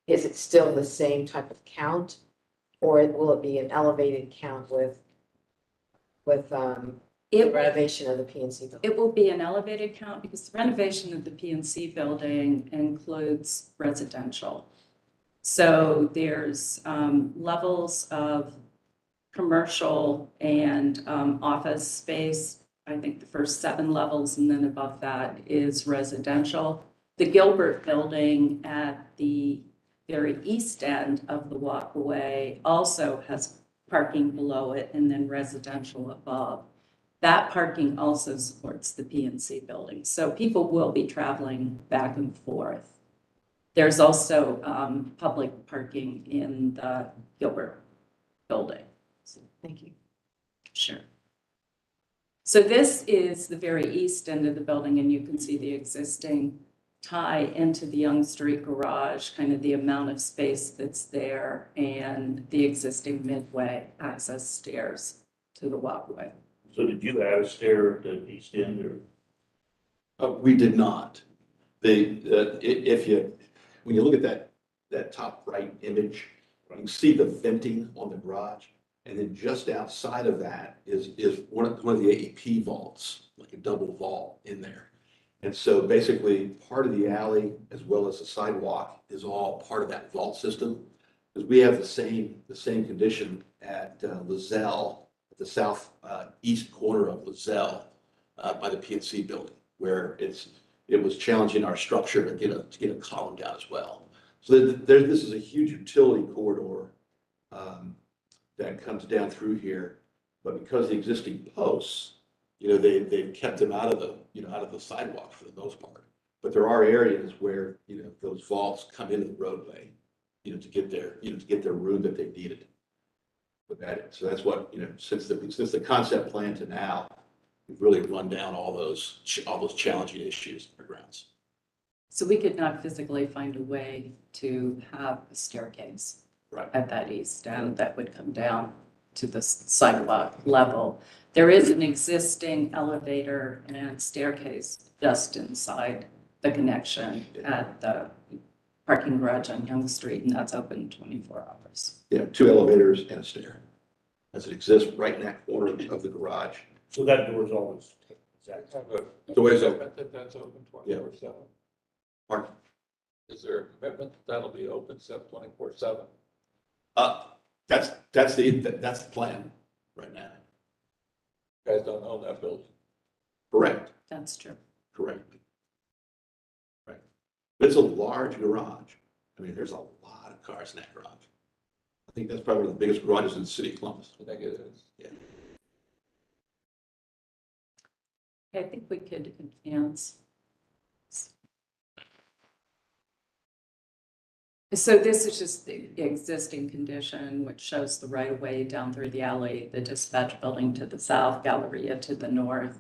Speaker 15: Is it still the same type of count? Or will it be an elevated count with the renovation of the PNC building?
Speaker 8: It will be an elevated count because the renovation of the PNC building includes residential. So there's levels of commercial and office space. I think the first 7 levels, and then above that is residential. The Gilbert building at the very east end of the walkway also has parking below it and then residential above. That parking also supports the PNC building, so people will be traveling back and forth. There's also public parking in the Gilbert building.
Speaker 15: Thank you.
Speaker 8: Sure. So this is the very east end of the building, and you can see the existing tie into the Young Street garage, kind of the amount of space that's there, and the existing midway access stairs to the walkway.
Speaker 9: So did you add a stair at the east end or?
Speaker 14: We did not. When you look at that top right image, you can see the venting on the garage. And then just outside of that is one of the AEP vaults, like a double vault in there. And so basically part of the alley as well as the sidewalk is all part of that vault system. Because we have the same condition at Lozelle, at the south east corner of Lozelle by the PNC building, where it was challenging our structure to get a column down as well. So this is a huge utility corridor that comes down through here, but because the existing posts, they've kept them out of the sidewalk for the most part. But there are areas where those vaults come into the roadway, to get their room that they needed. So that's what since the concept plan to now, we've really run down all those challenging issues in our grounds.
Speaker 8: So we could not physically find a way to have a staircase at that east end that would come down to the sidewalk level. There is an existing elevator and staircase just inside the connection at the parking garage on Young Street, and that's open 24 hours.
Speaker 14: Yeah, 2 elevators and a stair, as it exists right in that corner of the garage.
Speaker 9: So that door is always.
Speaker 14: The way it's open.
Speaker 3: That's open 24/7.
Speaker 14: Pardon?
Speaker 3: Is there a commitment that that'll be open 24/7?
Speaker 14: That's the plan right now.
Speaker 3: You guys don't own that building.
Speaker 14: Correct.
Speaker 8: That's true.
Speaker 14: Correct. Right. But it's a large garage. I mean, there's a lot of cars in that garage. I think that's probably one of the biggest garages in the city of Columbus.
Speaker 3: I think it is.
Speaker 14: Yeah.
Speaker 8: I think we could advance. So this is just the existing condition, which shows the right of way down through the alley, the dispatch building to the south, Galleria to the north,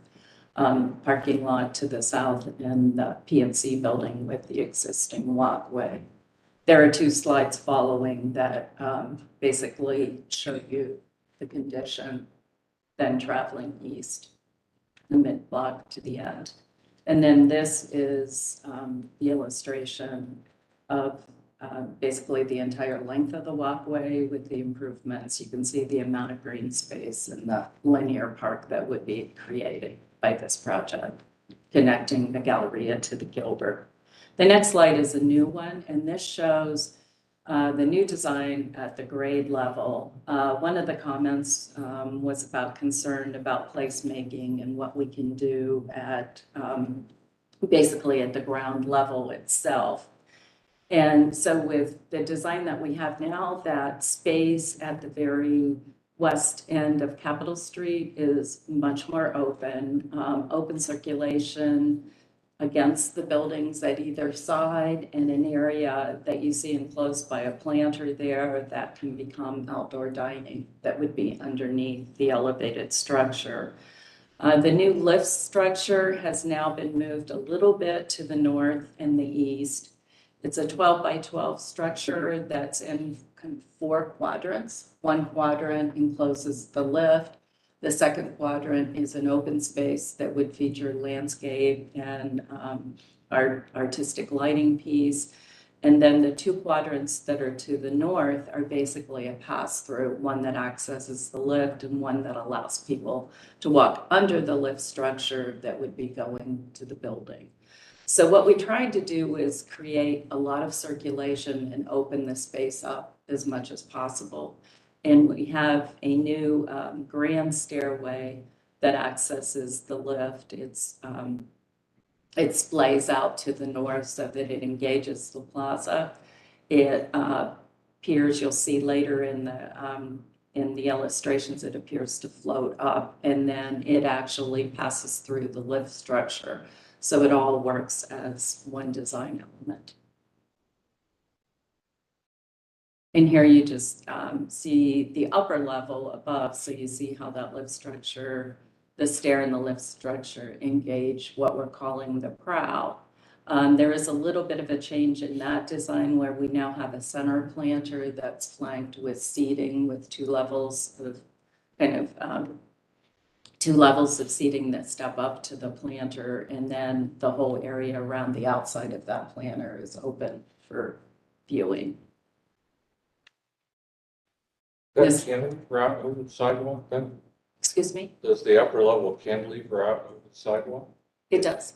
Speaker 8: parking lot to the south, and the PNC building with the existing walkway. There are 2 slides following that basically show you the condition, then traveling east, the mid-block to the end. And then this is the illustration of basically the entire length of the walkway with the improvements. You can see the amount of green space and the linear park that would be created by this project, connecting the Galleria to the Gilbert. The next slide is a new one, and this shows the new design at the grade level. One of the comments was about concern about placemaking and what we can do at basically at the ground level itself. And so with the design that we have now, that space at the very west end of Capitol Street is much more open, open circulation against the buildings at either side, and an area that you see enclosed by a planter there that can become outdoor dining that would be underneath the elevated structure. The new lift structure has now been moved a little bit to the north and the east. It's a 12 by 12 structure that's in 4 quadrants. One quadrant encloses the lift. The second quadrant is an open space that would feature landscape and our artistic lighting piece. And then the 2 quadrants that are to the north are basically a pass-through, one that accesses the lift and one that allows people to walk under the lift structure that would be going to the building. So what we tried to do is create a lot of circulation and open the space up as much as possible. And we have a new grand stairway that accesses the lift. It splays out to the north so that it engages the plaza. it appears, you'll see later in the illustrations, it appears to float up, and then it actually passes through the lift structure. So it all works as one design element. And here you just see the upper level above, so you see how that lift structure, the stair and the lift structure engage what we're calling the prow. There is a little bit of a change in that design where we now have a center planter that's flanked with seating with two levels of seating that step up to the planter, and then the whole area around the outside of that planter is open for viewing.
Speaker 3: Does cantilever out over the sidewalk then?
Speaker 8: Excuse me?
Speaker 3: Does the upper level cantilever out over the sidewalk?
Speaker 8: It does,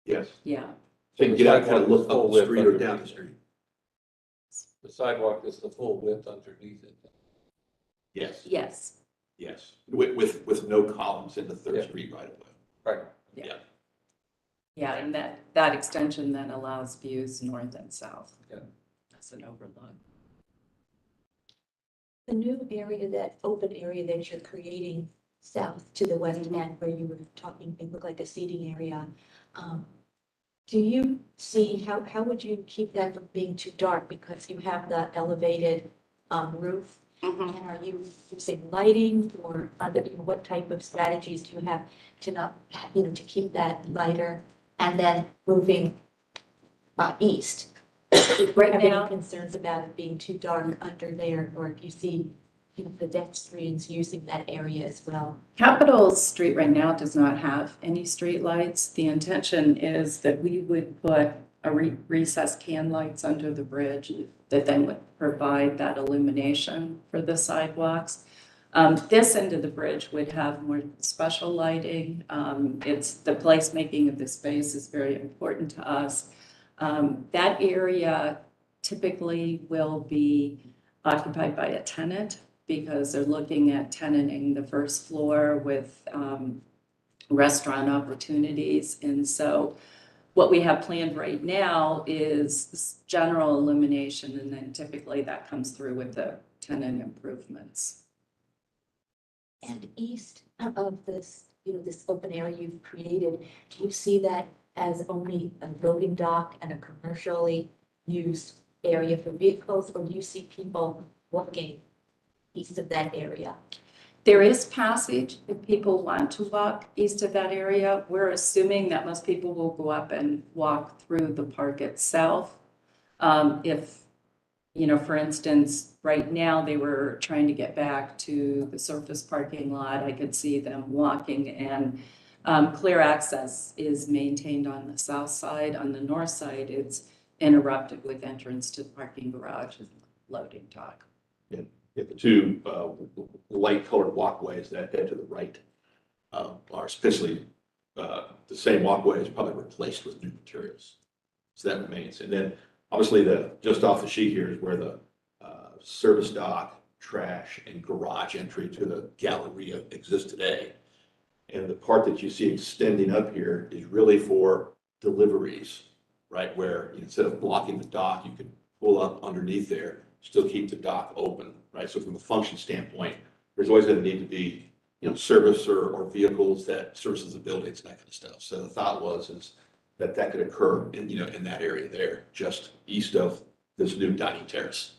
Speaker 14: Yes.
Speaker 8: yeah.
Speaker 14: So you can get out, kind of look up the street or down the street.
Speaker 3: The sidewalk is the full width underneath it.
Speaker 14: Yes,
Speaker 8: Yes,
Speaker 14: yes, with no columns in the Third
Speaker 3: Yeah.
Speaker 14: Street right away.
Speaker 3: Right.
Speaker 8: yeah, and that extension then allows views north and south.
Speaker 3: Yeah.
Speaker 8: That's an overlook.
Speaker 1: The new area, that open area that you're creating south to the west end where you were talking, it looked like a seating area. Do you see, how would you keep that from being too dark because you have the elevated roof? And are you using lighting or what type of strategies do you have to not, to keep that lighter and then moving east?
Speaker 8: Right
Speaker 1: Have
Speaker 8: now,
Speaker 1: any concerns about it being too dark under there, or if you see the pedestrians using that area as well?
Speaker 8: Capitol Street right now does not have any street lights. The intention is that we would put a recessed can lights under the bridge that then would provide that illumination for the sidewalks. This end of the bridge would have more special lighting. It's the placemaking of the space is very important to us. That area typically will be occupied by a tenant because they're looking at tenanting the first floor with restaurant opportunities. And so what we have planned right now is this general illumination, and then typically that comes through with the tenant improvements.
Speaker 1: And east of this, this open area you've created, do you see that as only a loading dock and a commercially used area for vehicles, or do you see people walking east of that area?
Speaker 8: There is passage if people want to walk east of that area. We're assuming that most people will go up and walk through the park itself. If, for instance, right now they were trying to get back to the surface parking lot, I could see them walking, and clear access is maintained on the south side. On the north side, it's interrupted with entrance to the parking garage and loading dock.
Speaker 14: Yeah, the two light-colored walkways that head to the right are especially the same walkway is probably replaced with new materials. So that remains. And then obviously just off the sheet here is where the service dock, trash, and garage entry to the Galleria exists today. And the part that you see extending up here is really for deliveries, right? Where instead of blocking the dock, you can pull up underneath there, still keep the dock open, right? So from a function standpoint, there's always going to need to be, service or vehicles that services the buildings and that kind of stuff. So the thought is that could occur in, in that area there, just east of this new dining terrace.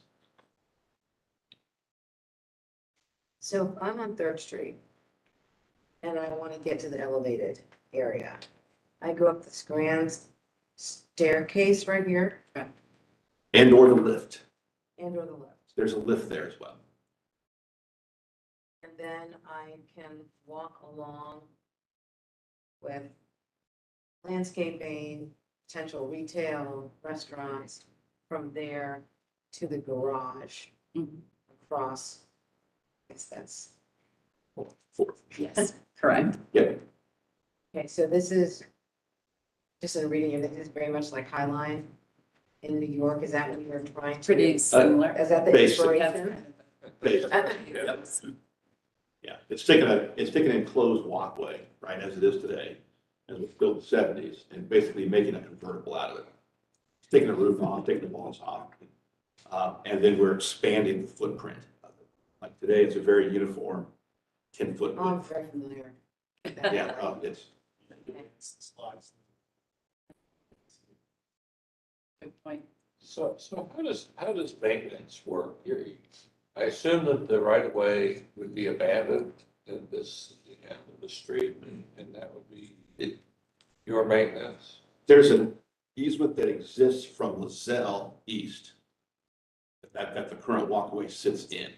Speaker 15: So if I'm on Third Street and I want to get to the elevated area, I go up this grand staircase right here
Speaker 14: And or the lift.
Speaker 15: and or the left.
Speaker 14: There's a lift there as well.
Speaker 15: And then I can walk along with landscaping, potential retail, restaurants, from there to the garage across. I guess that's.
Speaker 8: Yes, correct.
Speaker 14: Yeah.
Speaker 15: Okay, so this is, just in reading it, this is very much like High Line in New York. Is that what you're trying to?
Speaker 8: Pretty similar.
Speaker 15: Is that the
Speaker 14: Basically.
Speaker 15: inspiration?
Speaker 14: Yeah, it's taking an enclosed walkway, right, as it is today, as it was built in the 70s, and basically making a convertible out of it. Taking the roof off, taking the walls off, And then we're expanding the footprint of it. Like today, it's a very uniform 10-foot
Speaker 15: Oh, I'm
Speaker 14: width.
Speaker 15: very familiar.
Speaker 14: Yeah, it's,
Speaker 8: Good point.
Speaker 3: So how does maintenance work? I assume that the right of way would be abandoned in this, the end of the street, and that would be your maintenance.
Speaker 14: there's an easement that exists from Lozelle east that the current walkway sits in.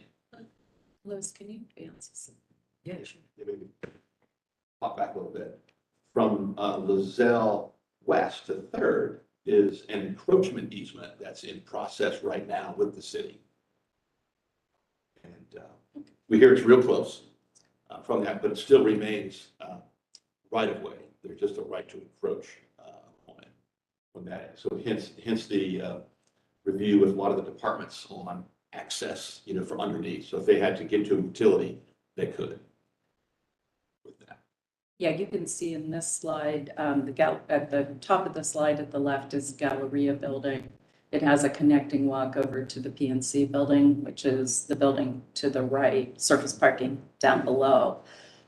Speaker 8: Liz, can you advance this? Yeah, sure.
Speaker 14: Maybe pop back a little bit. From Lozelle west to Third is an encroachment easement that's in process right now with the city. And we hear it's real close from that, but it still remains right of way. There's just a right to encroach on it. From that, so hence the review with a lot of the departments on access, for underneath. So if they had to get to a utility, they could with that.
Speaker 8: Yeah, you can see in this slide, at the top of the slide at the left is Galleria Building. It has a connecting walk over to the PNC building, which is the building to the right, surface parking down below.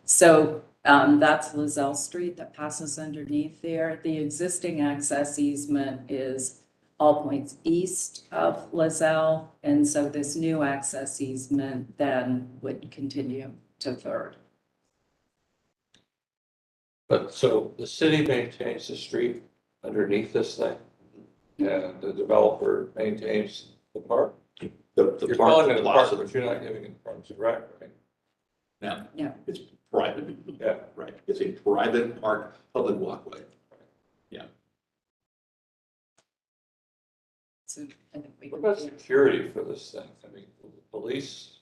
Speaker 8: So that's Lozelle Street that passes underneath there. The existing access easement is all points east of Lozelle. And so this new access easement then would continue to Third.
Speaker 3: But so the city maintains the street underneath this thing, and the developer maintains the park.
Speaker 14: The
Speaker 3: You're
Speaker 14: park,
Speaker 3: calling
Speaker 14: the
Speaker 3: it a park,
Speaker 14: plaza.
Speaker 3: but you're not giving it parks and rec, right?
Speaker 14: Now,
Speaker 8: Yeah.
Speaker 14: it's private.
Speaker 3: Yeah.
Speaker 14: Right. It's a private park, public walkway.
Speaker 8: So I think we
Speaker 3: What
Speaker 8: can.
Speaker 3: about security for this thing? I mean, will the police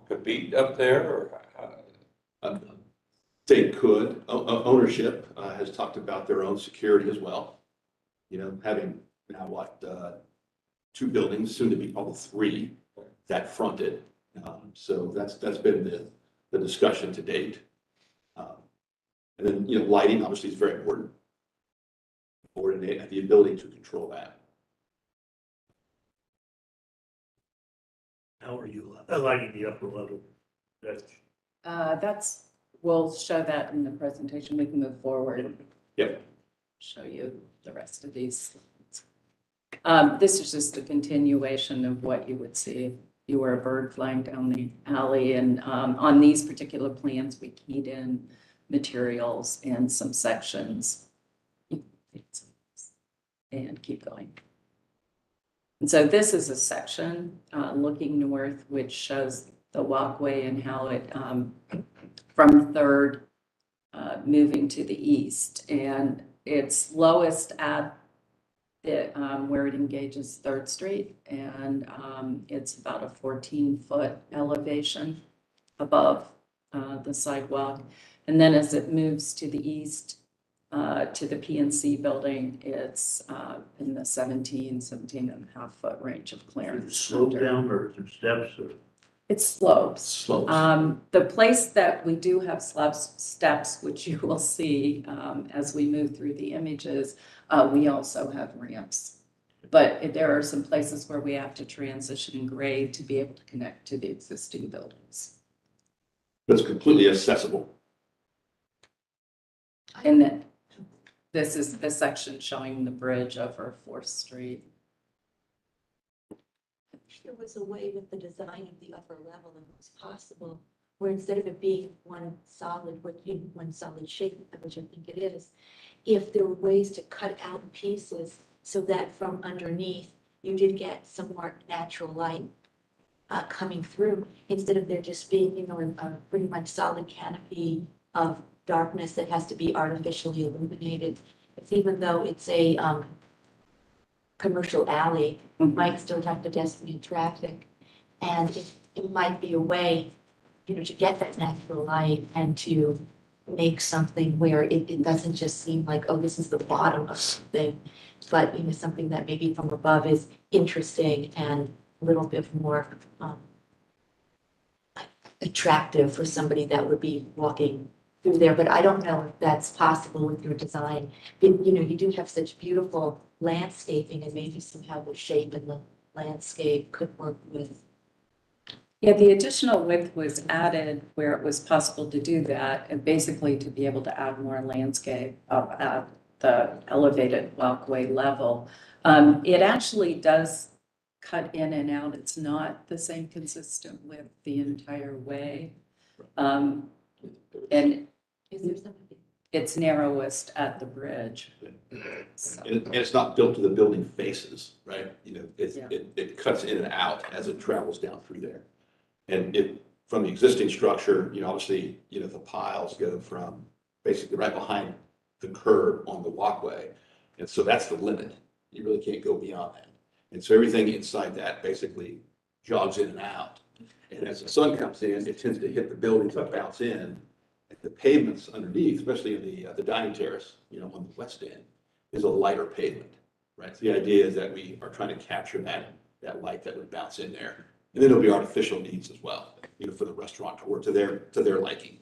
Speaker 3: compete up there, or how?
Speaker 14: They could. Ownership has talked about their own security as well. Having now two buildings, soon to be probably three, that fronted. So that's been the discussion to date. And then, lighting obviously is very important. Or the ability to control that.
Speaker 9: How are you aligning the upper level?
Speaker 8: We'll show that in the presentation. We can move forward.
Speaker 14: Yep.
Speaker 8: Show you the rest of these. This is just a continuation of what you would see if you were a bird flying down the alley. And on these particular plans, we keyed in materials and some sections. And keep going. And so this is a section looking north, which shows the walkway and how it from Third moving to the east. And it's lowest at the, where it engages Third Street. And it's about a 14-foot elevation above the sidewalk. And then as it moves to the east, to the PNC building, it's in the 17 and a half foot range of clearance.
Speaker 9: Slope down or is there steps or?
Speaker 8: It slopes.
Speaker 14: Slopes.
Speaker 8: The place that we do have steps, which you will see as we move through the images, we also have ramps. But there are some places where we have to transition grade to be able to connect to the existing buildings.
Speaker 14: It's completely accessible.
Speaker 8: And then this is the section showing the bridge over 4th Street.
Speaker 1: I wish there was a way with the design of the upper level that was possible, where instead of it being one solid shape, which I think it is, if there were ways to cut out pieces so that from underneath you did get some more natural light coming through, instead of there just being, a pretty much solid canopy of darkness that has to be artificially illuminated. It's even though it's a commercial alley, might still have pedestrian traffic. And it might be a way, to get that natural light and to make something where it doesn't just seem like, oh, this is the bottom of something, but, something that maybe from above is interesting and a little bit more attractive for somebody that would be walking through there. But I don't know if that's possible with your design. But, you do have such beautiful landscaping and maybe somehow the shape in the landscape could work with.
Speaker 8: Yeah, the additional width was added where it was possible to do that, and basically to be able to add more landscape up at the elevated walkway level. It actually does cut in and out. It's not the same consistent width the entire way. And
Speaker 1: Is there something?
Speaker 8: it's narrowest at the bridge. So,
Speaker 14: And it's not built to the building faces, right? You know,
Speaker 8: Yeah.
Speaker 14: it cuts in and out as it travels down through there. And from the existing structure, you know, obviously, you know, the piles go from basically right behind the curb on the walkway. And so that's the limit. You really can't go beyond that. And so everything inside that basically jogs in and out. And as the sun comes in, it tends to hit the buildings that bounce in. And the pavements underneath, especially in the dining terrace, you know, on the west end, is a lighter pavement, right? So the idea is that we are trying to capture that light that would bounce in there. And then there'll be artificial needs as well, you know, for the restaurateur to their liking.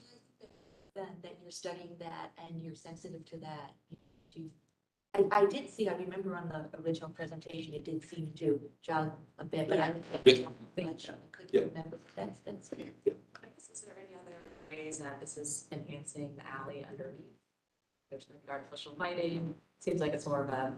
Speaker 1: That you're studying that and you're sensitive to that. I did see, I remember on the original presentation, it did seem to jog a bit, but I don't think much. I couldn't remember. That's good.
Speaker 16: Is there any other ways that this is enhancing the alley underneath? There's no artificial lighting. Seems like it's more of a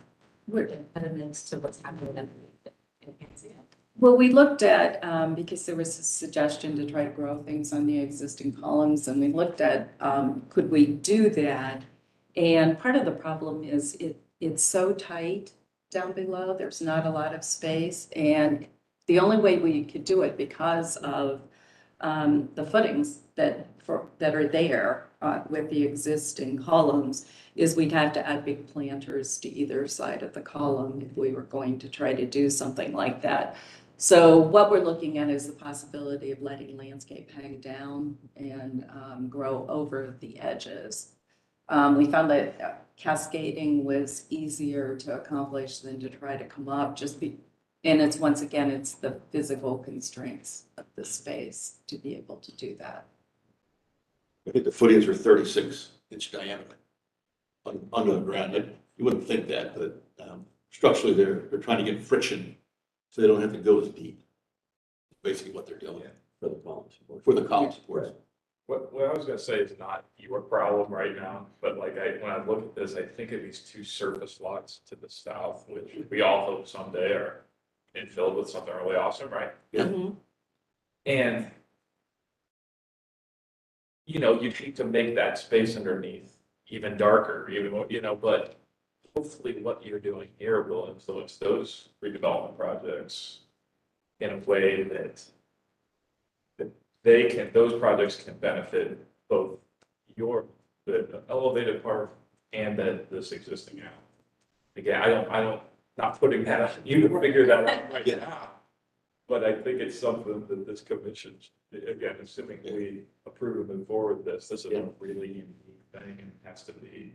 Speaker 16: impediment to what's happening underneath, enhancing it.
Speaker 8: well, we looked at, because there was a suggestion to try to grow things on the existing columns, and we looked at, could we do that? And part of the problem is it's so tight down below, there's not a lot of space. And the only way we could do it because of the footings that are there with the existing columns is we'd have to add big planters to either side of the column if we were going to try to do something like that. So what we're looking at is the possibility of letting landscape hang down and grow over the edges. We found that cascading was easier to accomplish than to try to come up and it's once again, it's the physical constraints of the space to be able to do that.
Speaker 14: I think the footings are 36-inch diameter under the ground. You wouldn't think that, but structurally they're trying to get friction so they don't have to go as deep. Basically what they're doing
Speaker 9: For the columns.
Speaker 14: for the column supports.
Speaker 11: What I was gonna say is not your problem right now, but like when I look at this, I think of these two surface lots to the south, which we all hope someday are infilled with something really awesome, right?
Speaker 14: Yeah.
Speaker 11: And you know, you need to make that space underneath even darker, even more, you know, but hopefully what you're doing here will influence those redevelopment projects in a way that those projects can benefit both the elevated part and this existing alley. Again, I don't, not putting that on you to figure that out right now. But I think it's something that this commission, again, assuming we approve and move forward with this is a really unique thing and has to be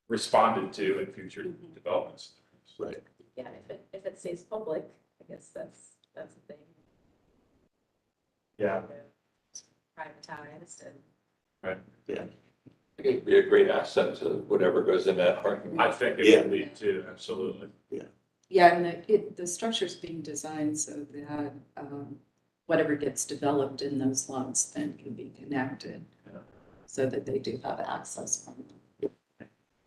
Speaker 11: responded to in future developments.
Speaker 14: Right.
Speaker 16: Yeah, if it stays public, I guess that's the thing.
Speaker 11: Yeah.
Speaker 16: Privatized and.
Speaker 11: Right.
Speaker 14: Yeah.
Speaker 3: I think it'd be a great asset to whatever goes in that parking lot.
Speaker 11: I think it would be too, absolutely.
Speaker 8: Yeah, and the structure's being designed so that whatever gets developed in those lots then can be connected so that they do have access from them.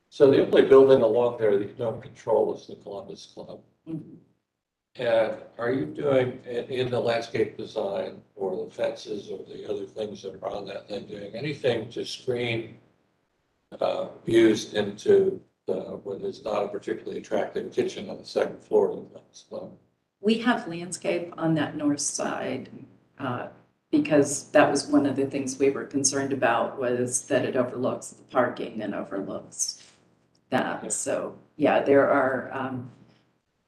Speaker 3: So the only building along there that you don't control is the Columbus Club.
Speaker 8: Mhm.
Speaker 3: And are you doing in the landscape design or the fences or the other things that are on that thing, doing anything to screen views into when there's not a particularly attractive kitchen on the second floor of the Columbus Club?
Speaker 8: We have landscape on that north side because that was one of the things we were concerned about was that it overlooks the parking and overlooks that. So yeah,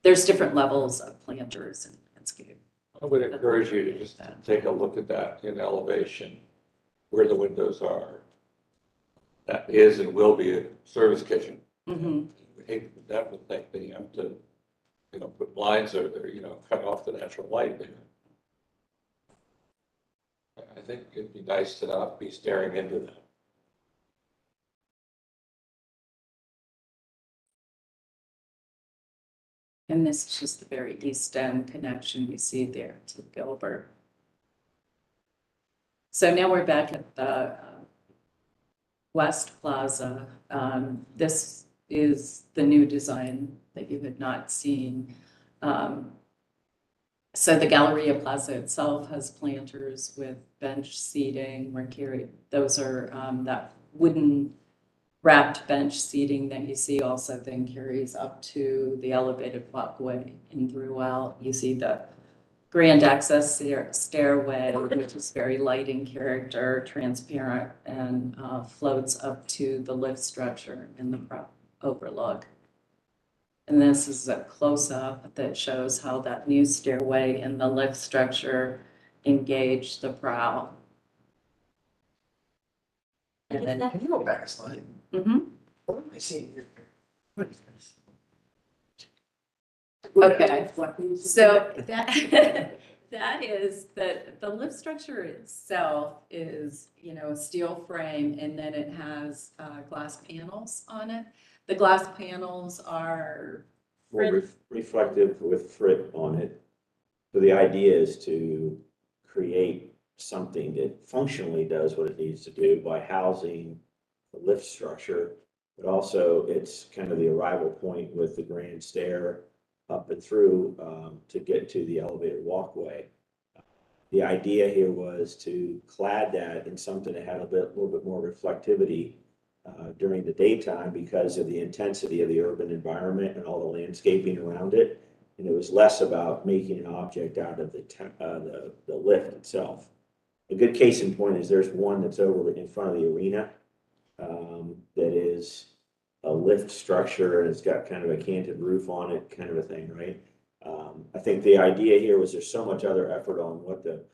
Speaker 8: there's different levels of planters and landscape.
Speaker 3: I would encourage you to just take a look at that in elevation, where the windows are. That is and will be a service kitchen.
Speaker 8: Mm-hmm.
Speaker 3: We hate to definitely think that you have to, you know, put blinds or, you know, cut off the natural light there. I think it'd be nice to not be staring into that.
Speaker 8: And this is just the very east end connection you see there to Gilbert. So now we're back at the West Plaza. This is the new design that you had not seen. So the Galleria Plaza itself has planters with bench seating. Those are that wooden wrapped bench seating that you see also then carries up to the elevated walkway and throughout. You see the grand access stairway, which is very light in character, transparent, and floats up to the lift structure in the overlook. And this is a close-up that shows how that new stairway and the lift structure engage the prow. And then,
Speaker 12: Can you go back a slide?
Speaker 8: Mhm.
Speaker 12: What am I seeing here?
Speaker 8: Okay, so that that is the lift structure itself is, you know, a steel frame, and then it has glass panels on it. The glass panels are
Speaker 17: More reflective with frit on it. So the idea is to create something that functionally does what it needs to do by housing the lift structure, but also it's kind of the arrival point with the grand stair up and through to get to the elevated walkway. The idea here was to clad that in something that had a little bit more reflectivity during the daytime because of the intensity of the urban environment and all the landscaping around it. And it was less about making an object out of the lift itself. A good case in point is there's one that's over in front of the arena that is a lift structure, and it's got kind of a canted roof on it, kind of a thing, right? I think the idea here was there's so much other effort on what the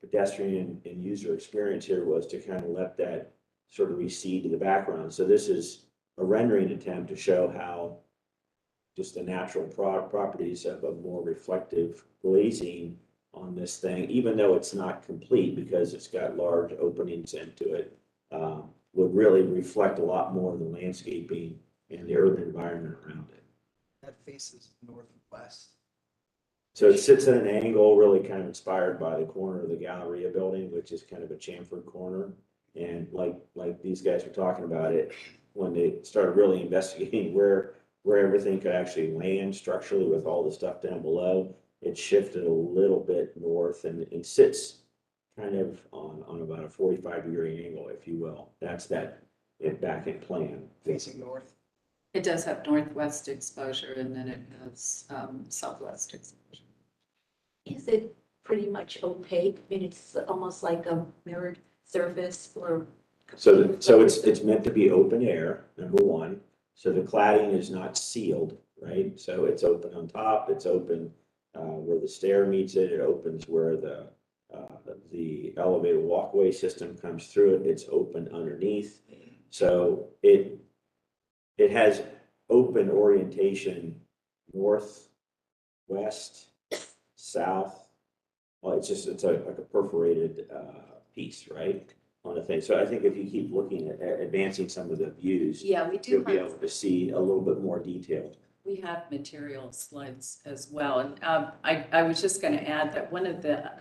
Speaker 17: pedestrian and user experience here was to kind of let that sort of recede to the background. So this is a rendering attempt to show how just the natural properties of a more reflective glazing on this thing, even though it's not complete because it's got large openings into it, would really reflect a lot more of the landscaping and the urban environment around it.
Speaker 12: That faces northwest.
Speaker 17: So it sits at an angle really kind of inspired by the corner of the Galleria building, which is kind of a chamfered corner. And like these guys were talking about it, when they started really investigating where everything could actually land structurally with all the stuff down below, it shifted a little bit north and it sits kind of on about a 45-degree angle, if you will. That's that back in plan.
Speaker 12: Facing north.
Speaker 8: it does have northwest exposure, and then it has southwest exposure.
Speaker 1: Is it pretty much opaque? I mean, it's almost like a mirrored surface or.
Speaker 17: So it's meant to be open air, number one. So the cladding is not sealed, right? So it's open on top, it's open where the stair meets it, it opens where the elevated walkway system comes through it, it's open underneath. So it has open orientation north, west, south. Well, it's like a perforated piece, right? On the thing. So I think if you keep looking at advancing some of the views,
Speaker 8: Yeah, we do
Speaker 17: you'll be
Speaker 8: have,
Speaker 17: able to see a little bit more detail.
Speaker 8: we have material slides as well. And I was just going to add that one of the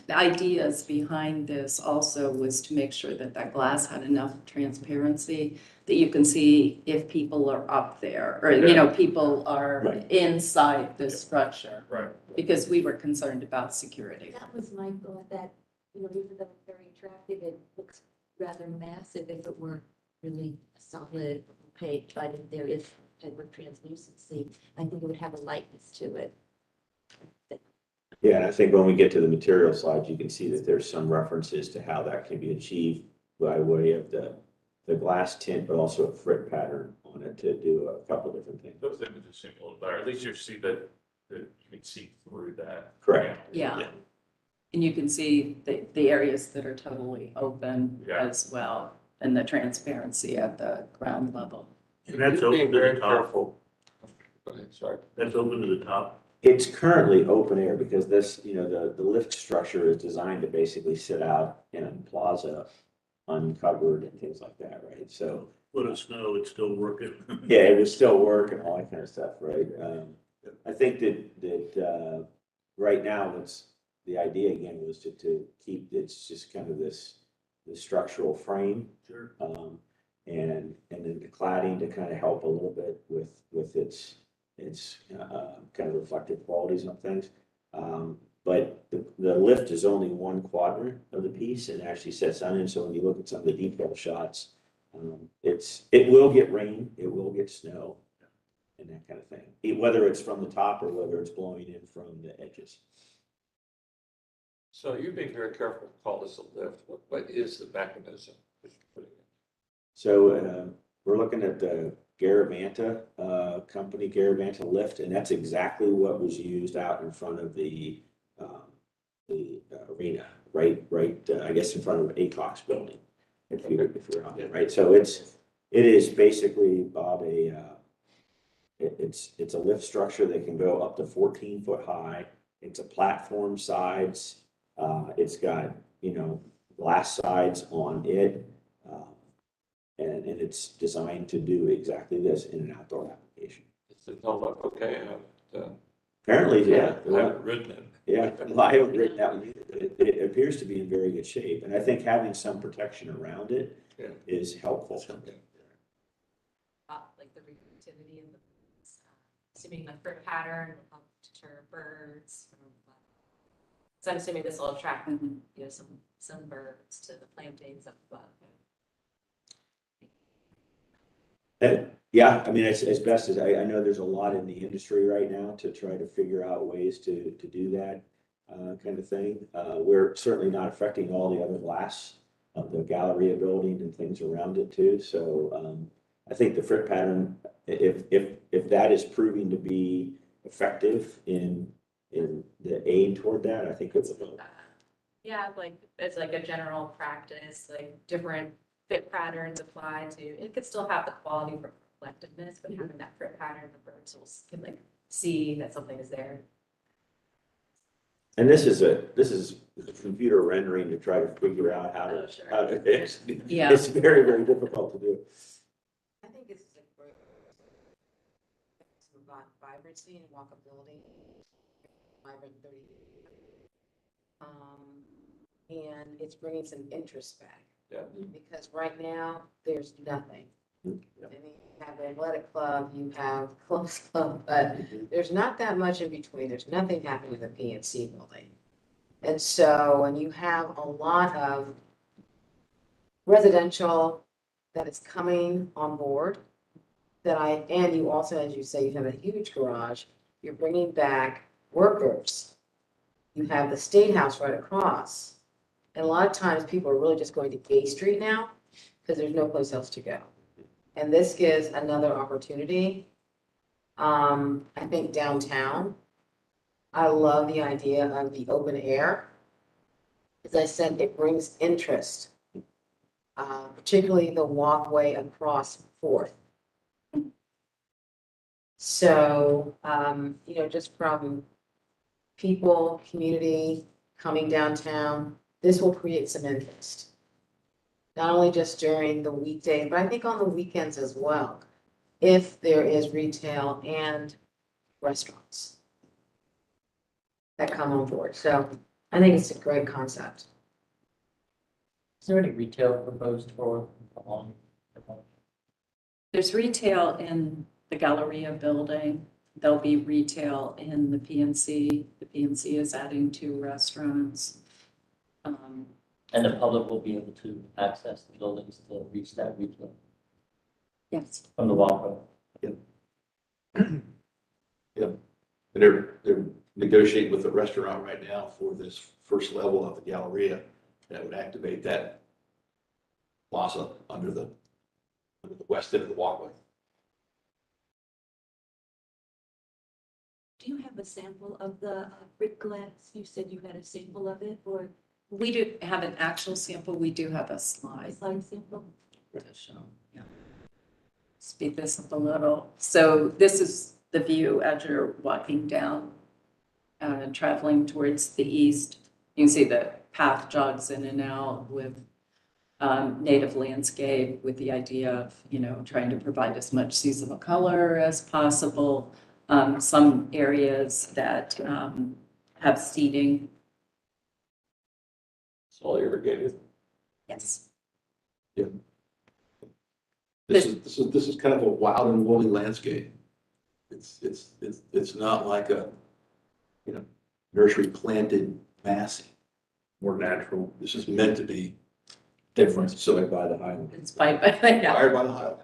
Speaker 8: ideas behind this also was to make sure that that glass had enough transparency that you can see if people are up there or, you know, people are
Speaker 17: Right.
Speaker 8: inside the structure.
Speaker 11: Right.
Speaker 8: Because we were concerned about security.
Speaker 1: That was my thought, that, you know, even though it's very attractive, it looks rather massive if it were really a solid opaque, but if there is type of translucency, I think it would have a lightness to it.
Speaker 17: Yeah, and I think when we get to the material slides, you can see that there's some references to how that can be achieved by way of the glass tint, but also a frit pattern on it to do a couple of different things.
Speaker 11: Those images seem a little better. At least you see that you can see through that.
Speaker 17: Correct.
Speaker 8: Yeah. And you can see the areas that are totally open as well, and the transparency at the ground level.
Speaker 9: And that's
Speaker 3: You're being
Speaker 9: open to
Speaker 3: very
Speaker 9: the top.
Speaker 3: careful. Go ahead, sorry.
Speaker 9: That's open to the top.
Speaker 17: It's currently open air because this, you know, the lift structure is designed to basically sit out in a plaza uncovered and things like that, right? So
Speaker 9: Let us know, it's still working.
Speaker 17: Yeah, it was still work and all that kind of stuff, right? I think that right now, the idea again was to keep, it's just kind of this structural frame.
Speaker 9: Sure.
Speaker 17: And then the cladding to kind of help a little bit with its kind of reflective qualities on things. But the lift is only one quadrant of the piece and actually sets on it. So when you look at some of the detail shots, it will get rain, it will get snow, and that kind of thing. Whether it's from the top or whether it's blowing in from the edges.
Speaker 3: So you're being very careful to call this a lift. What is the mechanism that you're putting in?
Speaker 17: So we're looking at the Garavanta company, Garavanta lift, and that's exactly what was used out in front of the arena, right, I guess in front of ACOX building, if you're on it, right? So it is basically, Bob, it's a lift structure that can go up to 14 foot high. It's a platform sides. It's got, glass sides on it. And it's designed to do exactly this in an outdoor application.
Speaker 3: Is it held up okay?
Speaker 17: Apparently, yeah.
Speaker 3: I haven't ridden it.
Speaker 17: Yeah, well, I haven't written that one either. It appears to be in very good shape, and I think having some protection around it is helpful.
Speaker 16: Like the reflectivity of the, assuming the fruit pattern will help deter birds. So I'm assuming this will attract, some birds to the plantings up above.
Speaker 17: Yeah, I mean, as best as I know, there's a lot in the industry right now to try to figure out ways to do that kind of thing. We're certainly not affecting all the other glass of the Galleria building and things around it too. So I think the frit pattern, if that is proving to be effective in the aid toward that, I think it's
Speaker 16: Yeah, like it's like a general practice, like different fit patterns apply to, it could still have the quality for reflectiveness, but having that fit pattern, the birds can like see that something is there.
Speaker 17: And this is computer rendering to try to figure out how to it's very, very difficult to do.
Speaker 15: I think it's a great vibrancy and walkability. Vibrant 30. And it's bringing some interest back.
Speaker 3: Yeah.
Speaker 15: Because right now, there's nothing. I mean, you have the athletic club, you have close club, but there's not that much in between. There's nothing happening in the PNC building. And so when you have a lot of residential that is coming on board, and you also, as you say, you have a huge garage, you're bringing back workers. You have the State House right across. And a lot of times people are really just going to Gay Street now because there's no place else to go. And this gives another opportunity. I think downtown, I love the idea of the open air. As I said, it brings interest, particularly the walkway across 4th. So, just from people, community coming downtown, this will create some interest. Not only just during the weekday, but I think on the weekends as well, if there is retail and restaurants that come on board. So I think it's a great concept.
Speaker 2: Is there any retail proposed for along?
Speaker 8: There's retail in the Galleria building. There'll be retail in the PNC. The PNC is adding 2 restaurants.
Speaker 2: And the public will be able to access the buildings to reach that retail
Speaker 8: Yes.
Speaker 2: from the walkway.
Speaker 14: Yep. Yep. And they're negotiating with the restaurant right now for this first level of the Galleria that would activate that plaza under the west end of the walkway.
Speaker 1: Do you have a sample of the brick glass? You said you had a sample of it, or
Speaker 8: We do have an actual sample. We do have a
Speaker 1: a
Speaker 8: slide
Speaker 1: slide sample?
Speaker 8: to show. Yeah. Speed this up a little. So this is the view as you're walking down, traveling towards the east. You can see the path jogs in and out with native landscape with the idea of, trying to provide as much seasonal color as possible. Some areas that have seating.
Speaker 3: It's all irrigated.
Speaker 8: Yes.
Speaker 14: Yeah. This is kind of a wild and woolly landscape. It's not like a, nursery planted massing.
Speaker 9: More natural.
Speaker 14: This is meant to be different, so by the highland.
Speaker 8: Inspired by
Speaker 14: Inspired by the highland.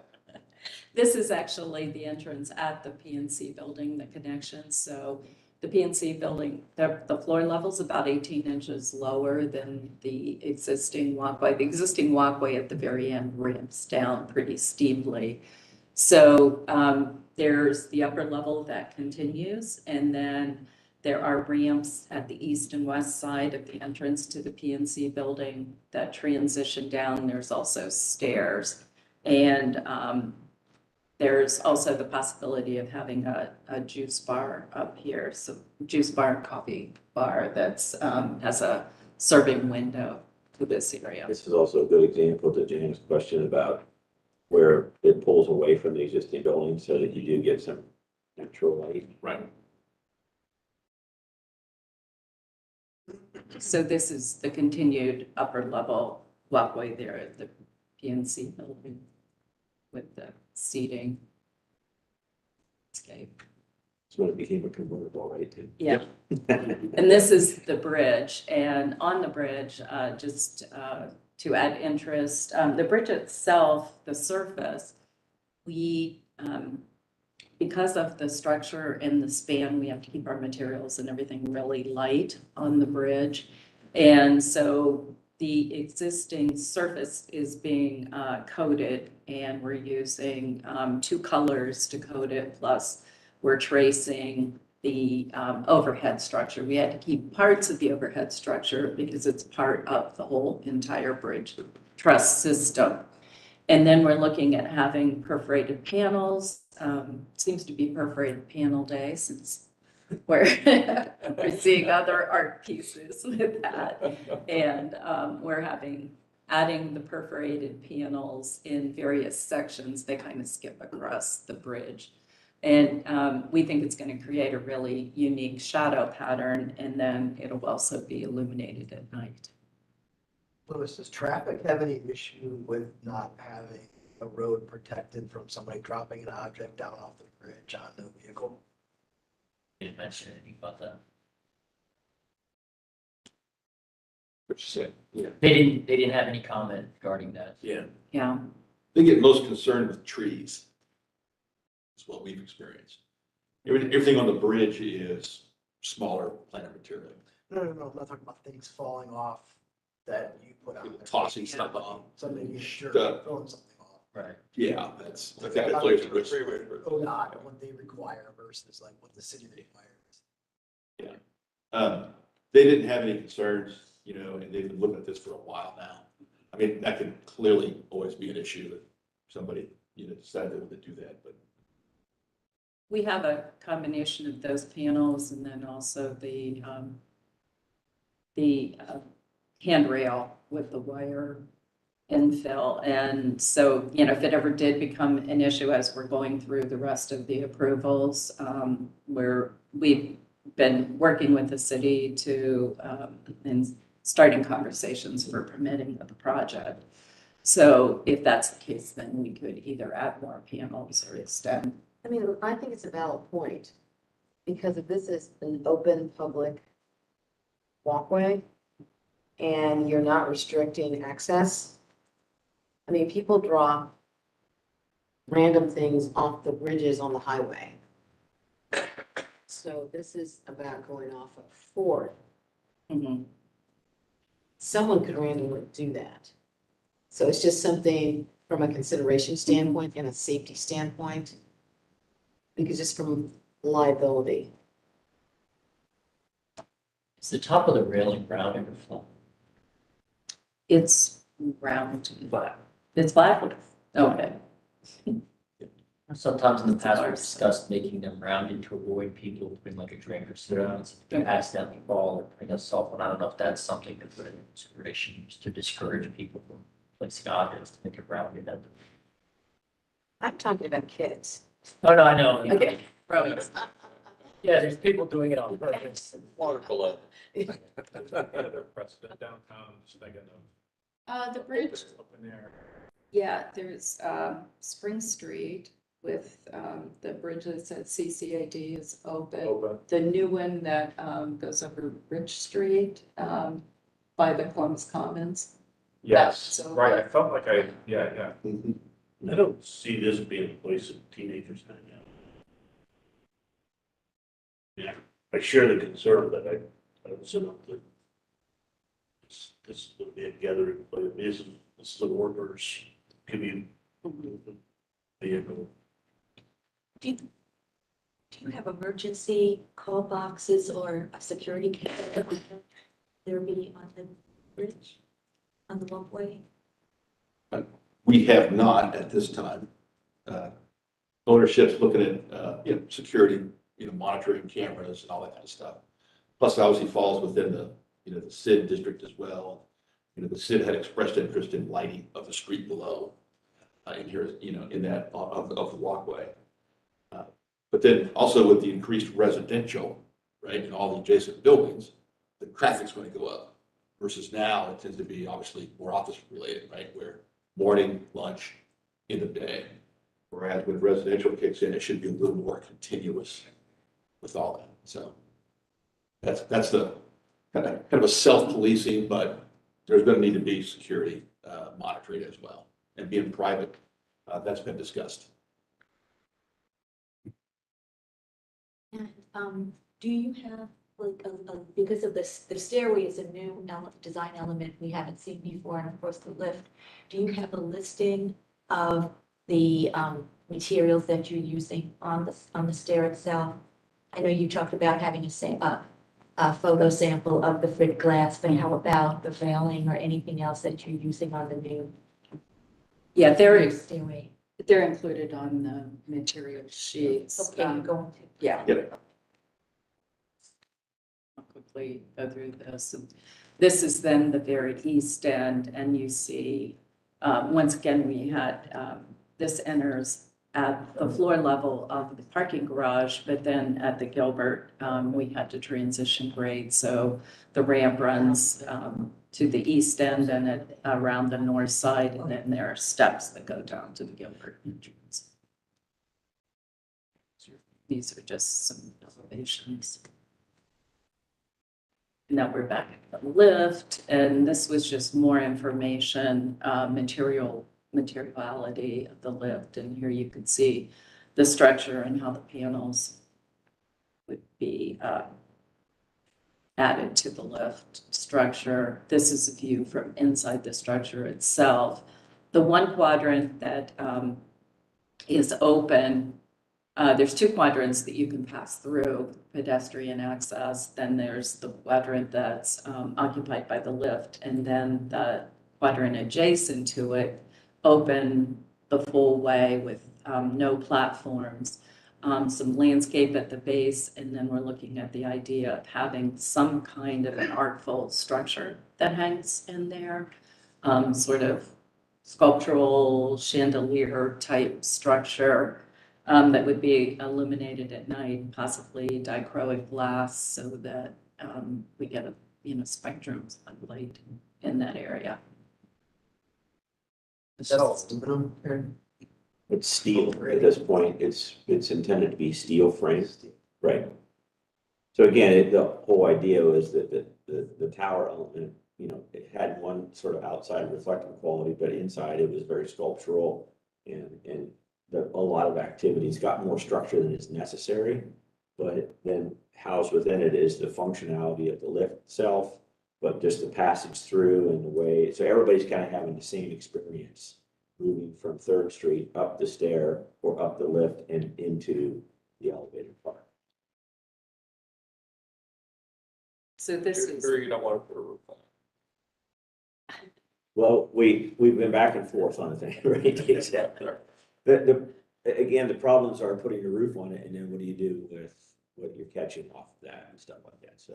Speaker 8: This is actually the entrance at the PNC building, the connection. So the PNC building, the floor level's about 18 inches lower than the existing walkway. The existing walkway at the very end ramps down pretty steeply. So there's the upper level that continues, and then there are ramps at the east and west side of the entrance to the PNC building that transition down. There's also stairs. And there's also the possibility of having a juice bar up here. So juice bar, coffee bar that's has a serving window to this area.
Speaker 17: This is also a good example to James' question about where it pulls away from the existing building so that you do get some natural light.
Speaker 3: Right.
Speaker 8: So this is the continued upper level walkway there at the PNC building with the seating. Escape.
Speaker 17: So it became a convertible, right?
Speaker 8: Yeah. And this is the bridge, and on the bridge, just to add interest, the bridge itself, the surface, we, because of the structure and the span, we have to keep our materials and everything really light on the bridge. And so the existing surface is being coated, and we're using 2 colors to coat it, plus we're tracing the overhead structure. We had to keep parts of the overhead structure because it's part of the whole entire bridge truss system. And then we're looking at having perforated panels. Seems to be perforated panel day since we're seeing other art pieces with that. And we're adding the perforated panels in various sections. They kind of skip across the bridge. And we think it's going to create a really unique shadow pattern, and then it'll also be illuminated at night.
Speaker 12: Louis, does traffic have any issue with not having a road protected from somebody dropping an object down off the bridge onto a vehicle?
Speaker 2: Didn't mention anything about that.
Speaker 3: What you said, yeah.
Speaker 2: They didn't have any comment regarding that.
Speaker 3: Yeah.
Speaker 8: Yeah.
Speaker 14: They get most concerned with trees. That's what we've experienced. Everything on the bridge is smaller plant material.
Speaker 12: No, I'm not talking about things falling off that you put on.
Speaker 14: Tossing stuff on.
Speaker 12: Something you sure
Speaker 14: Stuff.
Speaker 12: throwing something off.
Speaker 2: Right.
Speaker 14: Yeah, that's, I think that plays a good.
Speaker 12: ODOT, what they require versus like what the city requires.
Speaker 14: Yeah. They didn't have any concerns, and they've been looking at this for a while now. I mean, that could clearly always be an issue if somebody, decided they wanted to do that, but.
Speaker 8: We have a combination of those panels and then also the handrail with the wire infill. And so, if it ever did become an issue as we're going through the rest of the approvals, we've been working with the city to, and starting conversations for permitting of the project. So if that's the case, then we could either add more panels or extend.
Speaker 15: I mean, I think it's a valid point, because if this is an open public walkway and you're not restricting access, I mean, people drop random things off the bridges on the highway. So this is about going off of Ford.
Speaker 8: Mm-hmm.
Speaker 15: Someone could randomly do that. So it's just something from a consideration standpoint and a safety standpoint. Because just from liability.
Speaker 2: Is the top of the railing rounded or flat?
Speaker 8: It's round.
Speaker 2: Flat.
Speaker 8: It's flat? Okay.
Speaker 2: Sometimes in the past, we've discussed making them rounded to avoid people putting like a drink or sit down, so they accidentally fall or bring us off. And I don't know if that's something to put into consideration just to discourage people from placing objects to make it rounded up.
Speaker 15: I'm talking about kids.
Speaker 2: Oh, no, I know.
Speaker 15: Okay.
Speaker 2: Yeah, there's people doing it on purpose.
Speaker 3: Water below.
Speaker 11: Other precedent downtown, just thinking of.
Speaker 8: The bridge,
Speaker 11: Open air.
Speaker 8: yeah, there's Spring Street with the bridge that says CCAD is open.
Speaker 11: Open.
Speaker 8: The new one that goes over Rich Street by the Columbus Commons.
Speaker 11: Yes,
Speaker 8: So-
Speaker 11: right, I felt like yeah.
Speaker 9: I don't see this being a place that teenagers hang out. Yeah, I share the concern, but I don't see that this would be a gathering place. This is the workers commute vehicle.
Speaker 1: Do you have emergency call boxes or a security camera? There be on the bridge, on the walkway?
Speaker 14: We have not at this time. Ownership's looking at, security, monitoring cameras and all that kind of stuff. Plus, it obviously falls within the, the SID district as well. The SID had expressed interest in lighting of the street below, in here, in that, of the walkway. But then also with the increased residential, right, in all the adjacent buildings, the traffic's going to go up. Versus now, it tends to be obviously more office related, right, where morning, lunch, end of day. Whereas when residential kicks in, it should be a little more continuous with all that. So that's the kind of a self-policing, but there's going to need to be security monitoring as well. And being private, that's been discussed.
Speaker 1: And do you have like because of this, the stairway is a new design element we haven't seen before, and of course the lift. Do you have a listing of the materials that you're using on the stair itself? I know you talked about having a photo sample of the Frit glass, but how about the railing or anything else that you're using on the new
Speaker 8: Yeah,
Speaker 1: stairway?
Speaker 8: they're included on the material sheets.
Speaker 1: Okay, you're going to.
Speaker 8: Yeah.
Speaker 14: Yep.
Speaker 8: I'll quickly go through this. This is then the very east end, and you see, once again, we had, this enters at the floor level of the parking garage, but then at the Gilbert, we had to transition grade. So the ramp runs to the east end and around the north side, and then there are steps that go down to the Gilbert entrance. These are just some elevations. Now we're back at the lift, and this was just more information, materiality of the lift. And here you can see the structure and how the panels would be added to the lift structure. This is a view from inside the structure itself. The one quadrant that is open, there's two quadrants that you can pass through, pedestrian access. Then there's the quadrant that's occupied by the lift, and then the quadrant adjacent to it, open the full way with no platforms, some landscape at the base, and then we're looking at the idea of having some kind of an artful structure that hangs in there, sort of sculptural chandelier type structure. That would be illuminated at night, possibly dichroic glass, so that we get a spectrums of light in that area.
Speaker 12: Is that all aluminum, Aaron?
Speaker 17: It's steel at this point. It's intended to be steel frame, right? So again, the whole idea was that the tower element, it had one sort of outside reflective quality, but inside it was very sculptural, and a lot of activities got more structure than is necessary. But then housed within it is the functionality of the lift itself, but just the passage through and the way, so everybody's kind of having the same experience moving from 3rd Street up the stair or up the lift and into the elevated part.
Speaker 8: So this is.
Speaker 3: Or you don't want to put a roof on.
Speaker 17: Well, we've been back and forth on the thing, right? Exactly. Again, the problems are putting a roof on it, and then what do you do with what you're catching off of that and stuff like that. So,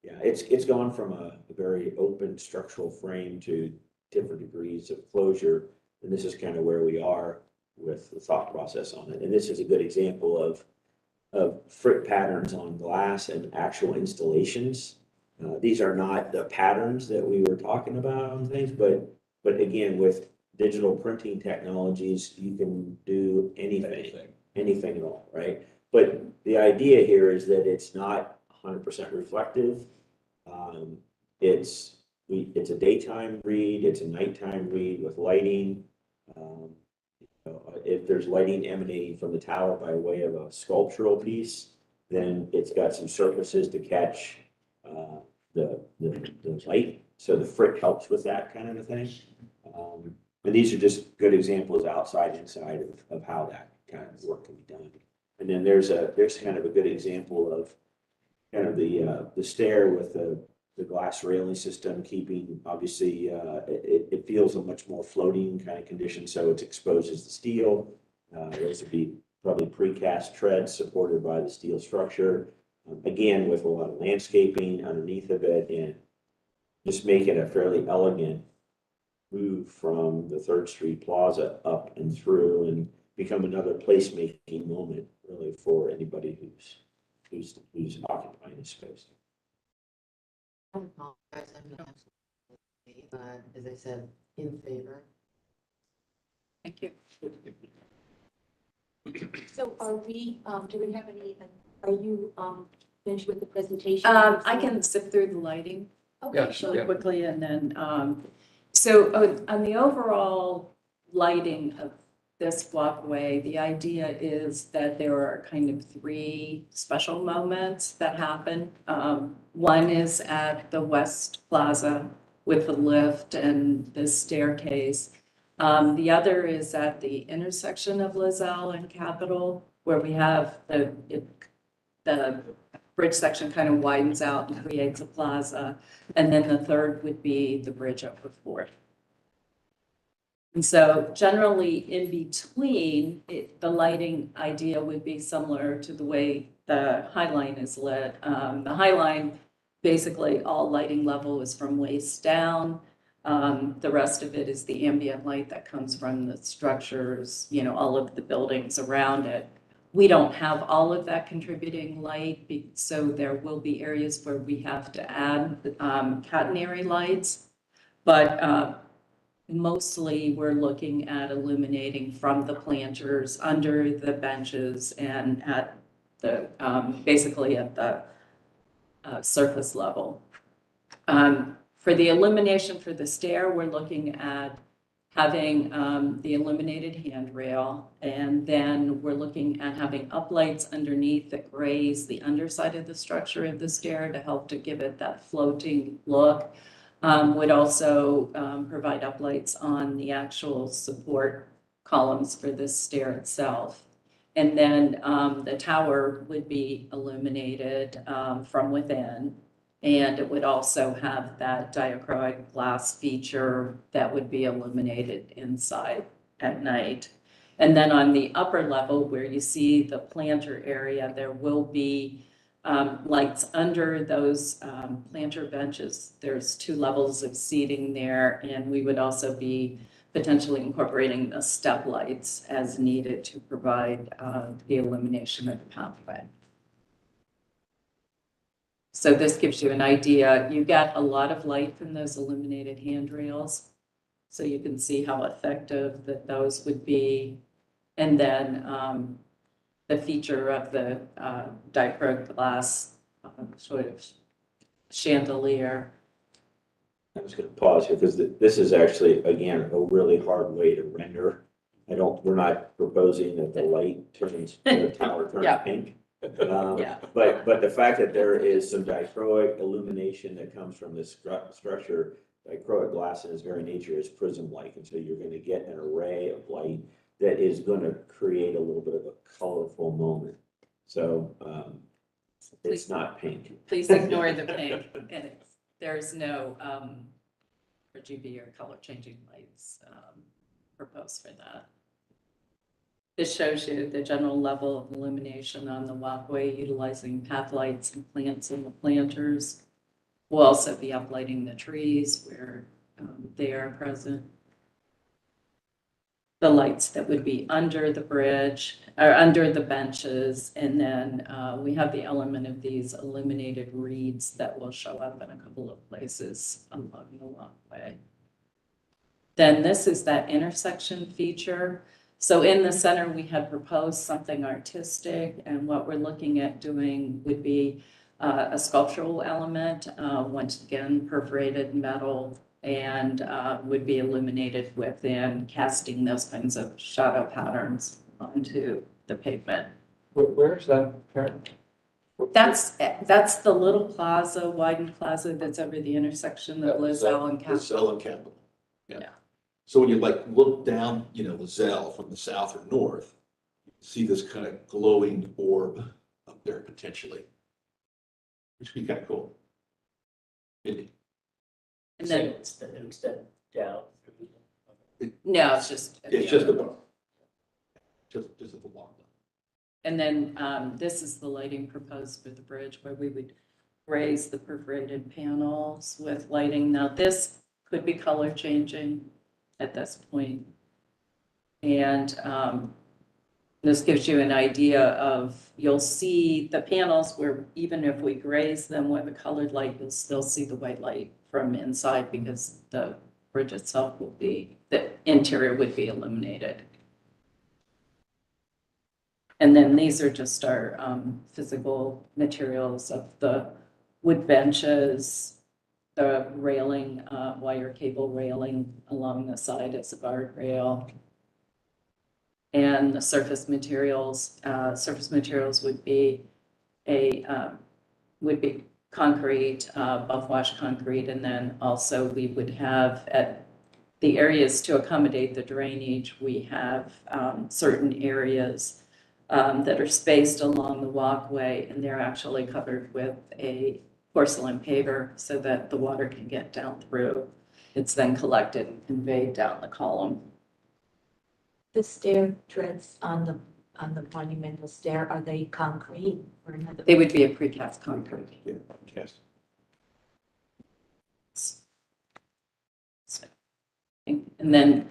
Speaker 17: yeah, it's gone from a very open structural frame to different degrees of closure. And this is kind of where we are with the thought process on it. And this is a good example of frit patterns on glass and actual installations. These are not the patterns that we were talking about on things, but again, with digital printing technologies, you can do anything at all, right? But the idea here is that it's not 100% reflective. It's a daytime read, it's a nighttime read with lighting. If there's lighting emanating from the tower by way of a sculptural piece, then it's got some surfaces to catch the light. So the frit helps with that kind of a thing. And these are just good examples outside, inside of how that kind of work can be done. And then there's kind of a good example of kind of the stair with the glass railing system, keeping, obviously, it feels a much more floating kind of condition, so it exposes the steel. Those would be probably precast treads supported by the steel structure. Again, with a lot of landscaping underneath of it, and just make it a fairly elegant move from the 3rd Street Plaza up and through, and become another placemaking moment, really, for anybody who's occupying the space.
Speaker 15: I apologize, I'm not absolutely, but as I said, in favor.
Speaker 8: Thank you.
Speaker 1: So are we, do we have any, are you finished with the presentation?
Speaker 8: I can zip through the lighting
Speaker 1: Okay,
Speaker 8: really quickly, and then, so on the overall lighting of this walkway, the idea is that there are kind of 3 special moments that happen. One is at the West Plaza with the lift and the staircase. The other is at the intersection of Lizelle and Capitol, where we have the bridge section kind of widens out and creates a plaza. And then the third would be the bridge over 4th. And so generally in between, the lighting idea would be similar to the way the High Line is lit. The High Line, basically all lighting level is from waist down. The rest of it is the ambient light that comes from the structures, all of the buildings around it. We don't have all of that contributing light, so there will be areas where we have to add catenary lights. But mostly we're looking at illuminating from the planters under the benches and at the basically at the surface level. For the illumination for the stair, we're looking at having the illuminated handrail, and then we're looking at having uplights underneath that graze the underside of the structure of the stair to help to give it that floating look. Would also provide uplights on the actual support columns for this stair itself. And then the tower would be illuminated from within. And it would also have that diachroic glass feature that would be illuminated inside at night. And then on the upper level where you see the planter area, there will be lights under those planter benches. There's 2 levels of seating there, and we would also be potentially incorporating the step lights as needed to provide the illumination of the pathway. So this gives you an idea. You get a lot of light from those illuminated handrails, so you can see how effective that those would be. And then the feature of the dichroic glass sort of chandelier.
Speaker 17: I was going to pause here because this is actually, again, a really hard way to render. We're not proposing that the light turns, the tower turns pink. But the fact that there is some dichroic illumination that comes from this structure, dichroic glass in its very nature is prism-like, and so you're going to get an array of light that is going to create a little bit of a colorful moment. So it's not pink.
Speaker 8: Please ignore the pink, and there's no RGB or color changing lights proposed for that. This shows you the general level of illumination on the walkway utilizing path lights and plants in the planters. We'll also be uplighting the trees where they are present. The lights that would be under the bridge, or under the benches, and then we have the element of these illuminated reeds that will show up in a couple of places along the walkway. Then this is that intersection feature. So in the center, we had proposed something artistic, and what we're looking at doing would be a sculptural element, once again, perforated metal, and would be illuminated within, casting those kinds of shadow patterns onto the pavement.
Speaker 3: Where's that, Karen?
Speaker 8: That's the little plaza, widened plaza that's over the intersection of Lizelle and Capitol.
Speaker 14: Lizelle and Capitol.
Speaker 8: Yeah.
Speaker 14: So when you like look down, you know, Lizelle from the south or north, you see this kind of glowing orb up there potentially. Which would be kind of cool. Maybe.
Speaker 8: And then,
Speaker 2: Instead down.
Speaker 8: no, it's just.
Speaker 14: It's just a bar. Just at the walk.
Speaker 8: And then this is the lighting proposed for the bridge where we would raise the perforated panels with lighting. Now this could be color changing at this point. And this gives you an idea of, you'll see the panels where even if we graze them with a colored light, you'll still see the white light from inside because the bridge itself will be, the interior would be illuminated. And then these are just our physical materials of the wood benches, the railing, wire cable railing along the side as a guardrail. And the surface materials would be concrete, buff wash concrete, and then also we would have at the areas to accommodate the drainage, we have certain areas that are spaced along the walkway, and they're actually covered with a porcelain paver so that the water can get down through. It's then collected and conveyed down the column.
Speaker 1: The stair treads on the monumental stair, are they concrete or another?
Speaker 8: They would be a precast concrete.
Speaker 14: Yeah, yes.
Speaker 8: So, and then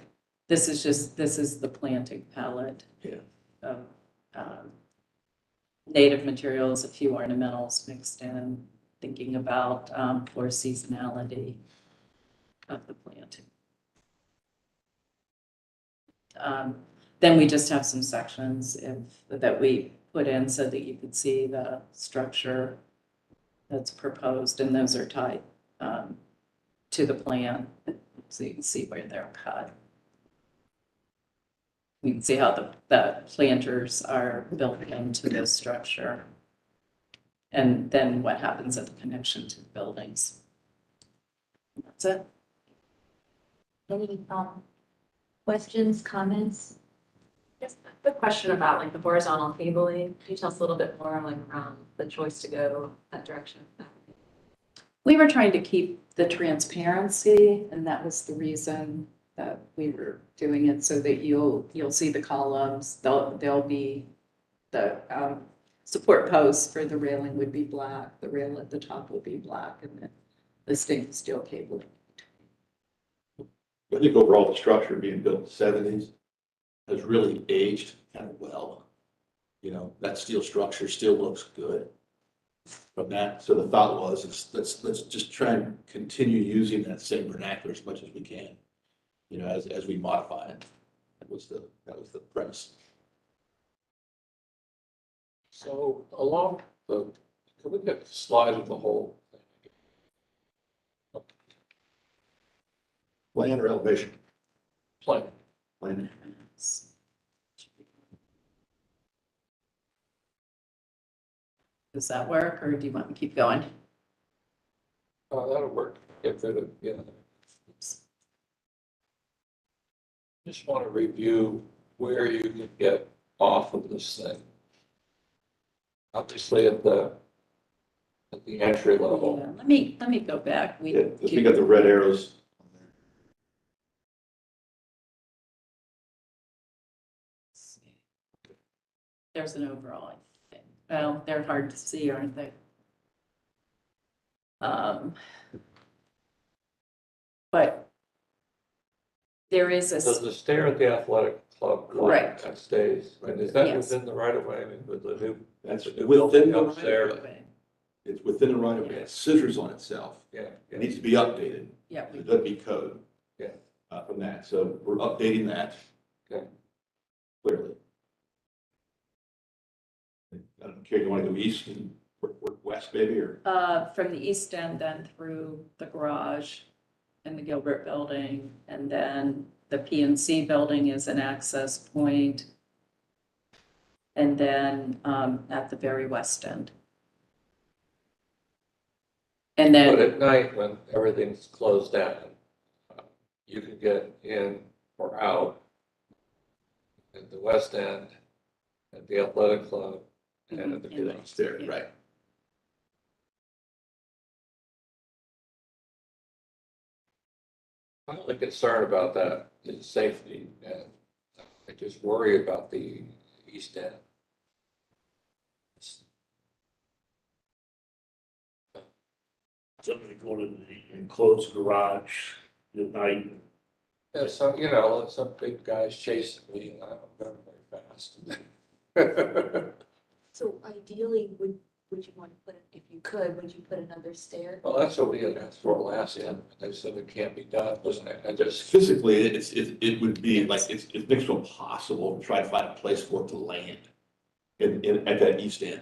Speaker 8: this is the planting palette.
Speaker 14: Yeah.
Speaker 8: Of native materials, a few ornamentals mixed in, thinking about for seasonality of the planting. Then we just have some sections that we put in so that you could see the structure that's proposed, and those are tied to the plan, so you can see where they're cut. You can see how the planters are built into this structure. And then what happens at the connection to the buildings. That's it.
Speaker 1: Any questions, comments?
Speaker 16: Yes, the question about like the horizontal cabling, can you tell us a little bit more like around the choice to go that direction?
Speaker 8: We were trying to keep the transparency, and that was the reason that we were doing it, so that you'll see the columns. They'll be the support posts for the railing would be black. The rail at the top will be black, and then the stainless steel cabling.
Speaker 14: I think overall the structure being built in the '70s has really aged kind of well. You know, that steel structure still looks good from that. So the thought was, let's just try and continue using that same vernacular as much as we can, you know, as we modify it. That was the premise.
Speaker 3: So along can we get the slide of the whole thing?
Speaker 14: Plan or elevation?
Speaker 3: Plan.
Speaker 14: Plan.
Speaker 8: Does that work, or do you want me to keep going?
Speaker 3: That'll work. Get rid of, yeah. Just want to review where you can get off of this thing. Obviously at the entry level.
Speaker 8: Yeah, let me go back.
Speaker 14: We got the red arrows.
Speaker 8: There's an overall, I think. Well, they're hard to see, aren't they? But There is
Speaker 3: Does the stair at the athletic club,
Speaker 8: Correct.
Speaker 3: that stays, and is that
Speaker 8: Yes.
Speaker 3: within the right of way, I mean, with the new?
Speaker 14: That's
Speaker 3: the new
Speaker 14: within
Speaker 3: building
Speaker 14: the
Speaker 3: up
Speaker 14: right of
Speaker 3: there?
Speaker 14: way. It's within the right of way. It scissors on itself.
Speaker 3: Yeah,
Speaker 14: It
Speaker 3: yeah,
Speaker 14: needs to be updated.
Speaker 8: Yeah.
Speaker 14: It doesn't meet code.
Speaker 3: Yeah.
Speaker 14: From that. So we're updating that.
Speaker 3: Okay.
Speaker 14: Clearly. I don't care, you want to go east and work west maybe, or?
Speaker 8: From the east end, then through the garage and the Gilbert building, and then the PNC building is an access point. And then, at the very west end. And
Speaker 3: But
Speaker 8: then,
Speaker 3: at night, when everything's closed down, you can get in or out at the west end, at the athletic club, and at the
Speaker 8: Mhm.
Speaker 3: garage.
Speaker 14: There, right.
Speaker 3: My only concern about that is safety, and I just worry about the east end.
Speaker 9: Somebody going in the enclosed garage at night.
Speaker 3: Yeah, so, you know, some big guys chasing me, and I'm going very fast.
Speaker 1: So ideally, would you want to put, if you could, would you put another stair?
Speaker 3: Well, that's what we had asked for last time, they said it can't be done, wasn't it? I just,
Speaker 14: Physically, it would be like, it's next to impossible to try to find a place for it to land at that east end.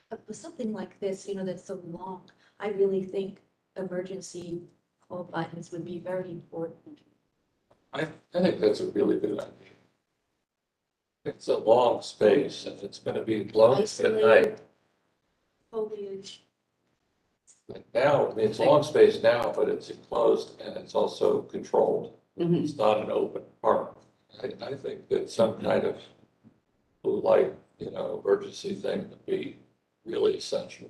Speaker 1: But something like this, you know, that's so long, I really think emergency call buttons would be very important.
Speaker 3: I think that's a really good idea. It's a long space, and it's gonna be blown at night.
Speaker 1: Isolated foliage.
Speaker 3: Like now, I mean, it's a long space now, but it's enclosed and it's also controlled.
Speaker 8: Mhm.
Speaker 3: It's not an open park. I think that some kind of blue light, you know, emergency thing would be really essential.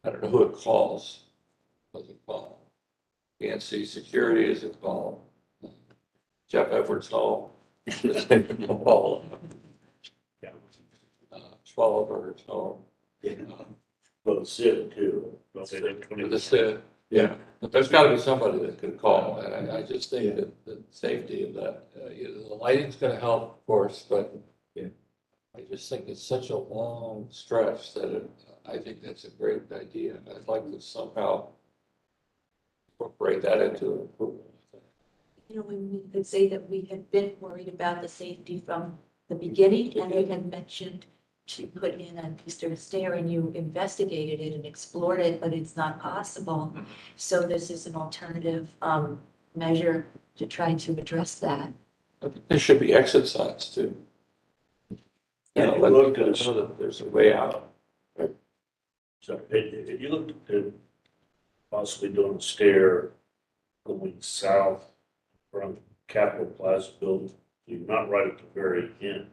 Speaker 3: I don't know who it calls. Does it call? PNC Security, is it called? Jeff Edwards Hall. Hall.
Speaker 9: Yeah.
Speaker 3: Swallowbird's Hall.
Speaker 14: Yeah.
Speaker 9: Well, the SID too.
Speaker 3: The SID, yeah. But there's got to be somebody that can call, and I just think that the safety of that, you know, the lighting's going to help, of course, but
Speaker 14: Yeah.
Speaker 3: I just think it's such a long stretch that I think that's a great idea. I'd like to somehow incorporate that into approval.
Speaker 1: You know, when we could say that we had been worried about the safety from the beginning, and we had mentioned to put in an Easter stair, and you investigated it and explored it, but it's not possible. So this is an alternative measure to try to address that.
Speaker 3: I think there should be exit signs too. You know, let people know that there's a way out.
Speaker 9: So if you looked at possibly doing a stair going south from Capitol Plaza building, you're not right at the very end.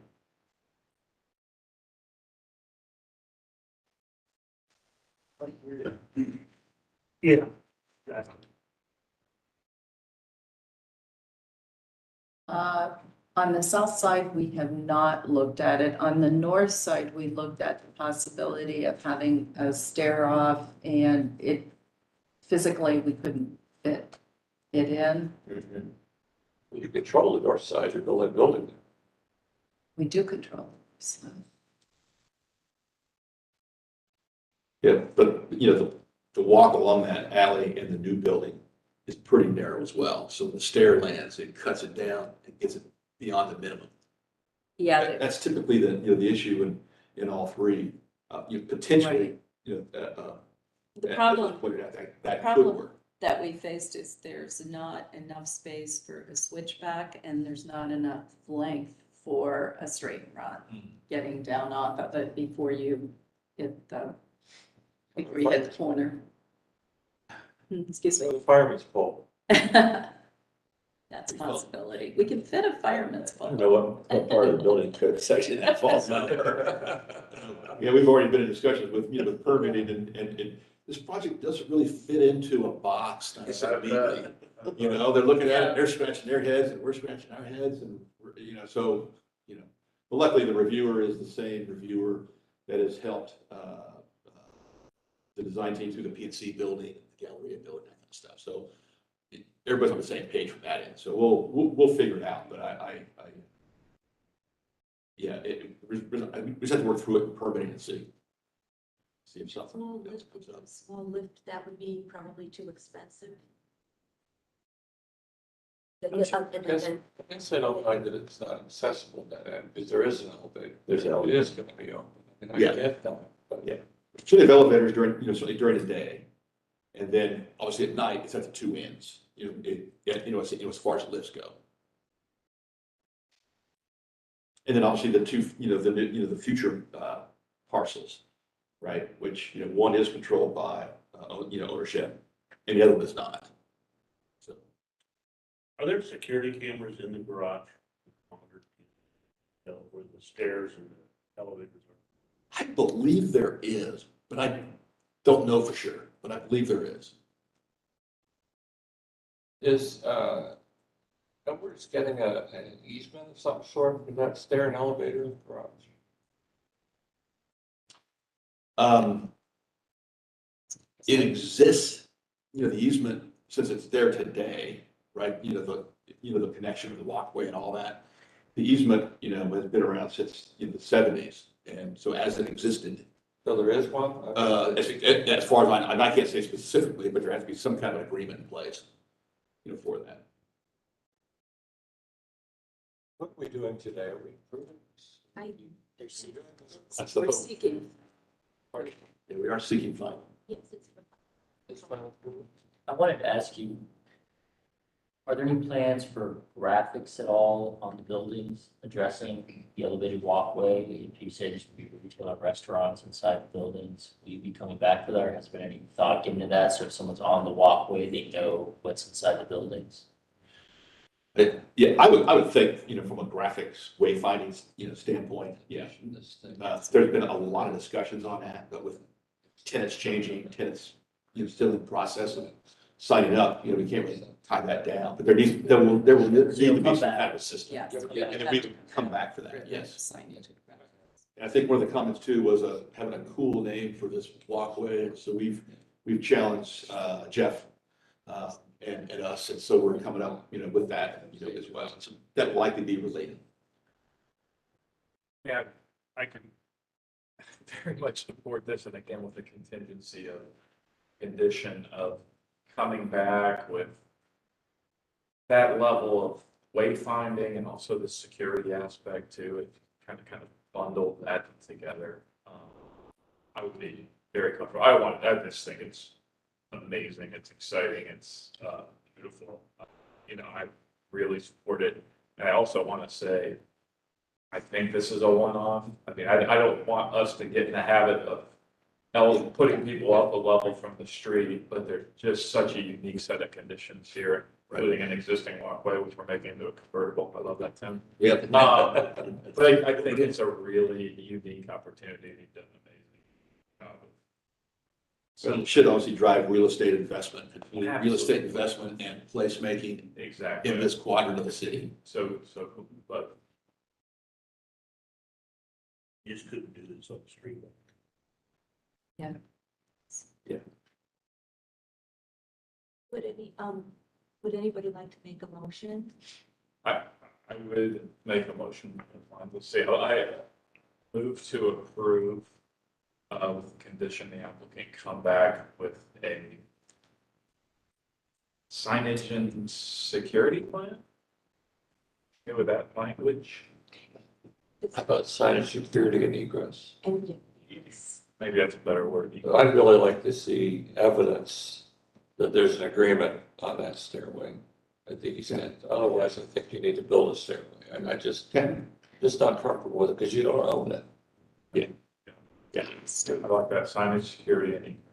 Speaker 9: Yeah.
Speaker 8: On the south side, we have not looked at it. On the north side, we looked at the possibility of having a stair off, and it, physically, we couldn't fit it in.
Speaker 3: You control the north side, you're building.
Speaker 8: We do control it, so.
Speaker 14: Yeah, but, you know, the walk along that alley in the new building is pretty narrow as well. So the stair lands, it cuts it down, it gets it beyond the minimum.
Speaker 8: Yeah,
Speaker 14: That's typically the issue in all three. You potentially, you know,
Speaker 8: the problem,
Speaker 14: pointed out that could
Speaker 8: problem
Speaker 14: work.
Speaker 8: that we faced is there's not enough space for a switchback, and there's not enough length for a straight run getting down off of it before you hit the, before you hit the corner. Excuse me.
Speaker 3: The fireman's pole.
Speaker 8: That's a possibility. We can fit a fireman's
Speaker 14: I don't
Speaker 8: pole.
Speaker 14: know what part of the building code section that falls under. Yeah, we've already been in discussions with, you know, with permitting and this project doesn't really fit into a box nice and neatly. You know, they're looking at it, they're scratching their heads and we're scratching our heads and, you know, so, you know. But luckily the reviewer is the same reviewer that has helped the design team through the PNC building, Galleria building, that kind of stuff. So everybody's on the same page from that end. So we'll figure it out, but yeah, we just have to work through it and permitting and see if something else comes up.
Speaker 1: Small lift, that would be probably too expensive.
Speaker 3: I guess I don't mind that it's not accessible that end, because there is an elevator.
Speaker 14: There's an
Speaker 3: It
Speaker 14: elevator.
Speaker 3: is gonna be open. And I
Speaker 14: Yeah.
Speaker 3: get that, but
Speaker 14: Yeah. So they have elevators during, certainly during the day. And then obviously at night, it's at the two ends, as far as lifts go. And then obviously the two, the future parcels, right? Which, one is controlled by, ownership and the other one is not. So
Speaker 9: Are there security cameras in the garage? Where the stairs and the elevators are?
Speaker 14: I believe there is, but I don't know for sure, but I believe there is.
Speaker 3: is, Edwards getting an easement of some sort for that stair and elevator garage?
Speaker 14: It exists, the easement, since it's there today, right? The connection with the walkway and all that. The easement, has been around since the 70s. And so as it existed.
Speaker 3: So there is one?
Speaker 14: As far as I can't say specifically, but there has to be some kind of agreement in place, for that.
Speaker 3: What are we doing today? Are we approving? That's the
Speaker 1: We're
Speaker 3: vote.
Speaker 1: seeking.
Speaker 3: Pardon?
Speaker 14: Yeah, we are seeking final.
Speaker 1: Yes,
Speaker 3: It's final approval.
Speaker 2: I wanted to ask you, are there any plans for graphics at all on the buildings addressing the elevated walkway? You said there's going to be retail and restaurants inside the buildings. Will you be coming back to that, or has there been any thought given to that? So if someone's on the walkway, they know what's inside the buildings?
Speaker 14: Yeah, I would think, from a graphics wayfinding, standpoint, yeah. There's been a lot of discussions on that, but with tenants changing, still in the process of signing up, we can't really tie that down, but there will need to be some kind of a system.
Speaker 8: Yeah.
Speaker 14: And then we can come back for that, yes. And I think one of the comments too was having a cool name for this walkway, so we've challenged Jeff and us, and so we're coming up, with that, as well. So that will likely be related.
Speaker 11: Yeah, I can very much support this, and again, with the contingency of condition of coming back with that level of wayfinding and also the security aspect to it, kind of bundle that together. I would be very comfortable. I just think it's amazing. It's exciting. It's beautiful. I really support it. And I also want to say, I think this is a one-off. I mean, I don't want us to get in the habit of putting people up a level from the street, but there's just such a unique set of conditions here, including an existing walkway, which we're making into a convertible. I love that, Tim.
Speaker 14: Yeah.
Speaker 11: But I think it's a really unique opportunity. You've done an amazing job.
Speaker 14: So it should obviously drive real estate investment and placemaking
Speaker 11: Exactly.
Speaker 14: in this quadrant of the city.
Speaker 11: But
Speaker 9: You just couldn't do this on the street.
Speaker 8: Yeah.
Speaker 14: Yeah.
Speaker 1: Would anybody like to make a motion?
Speaker 11: I would make a motion on the sale. I move to approve with condition the applicant come back with a signage and security plan. Okay, with that language.
Speaker 3: How about signage, security, and egress?
Speaker 1: And
Speaker 11: Maybe that's a better word.
Speaker 3: I'd really like to see evidence that there's an agreement on that stairway at the east end. Otherwise, I think you need to build a stairway. And I just not comfortable with it because you don't own it.
Speaker 11: Yeah. I like that signage, security, and egress.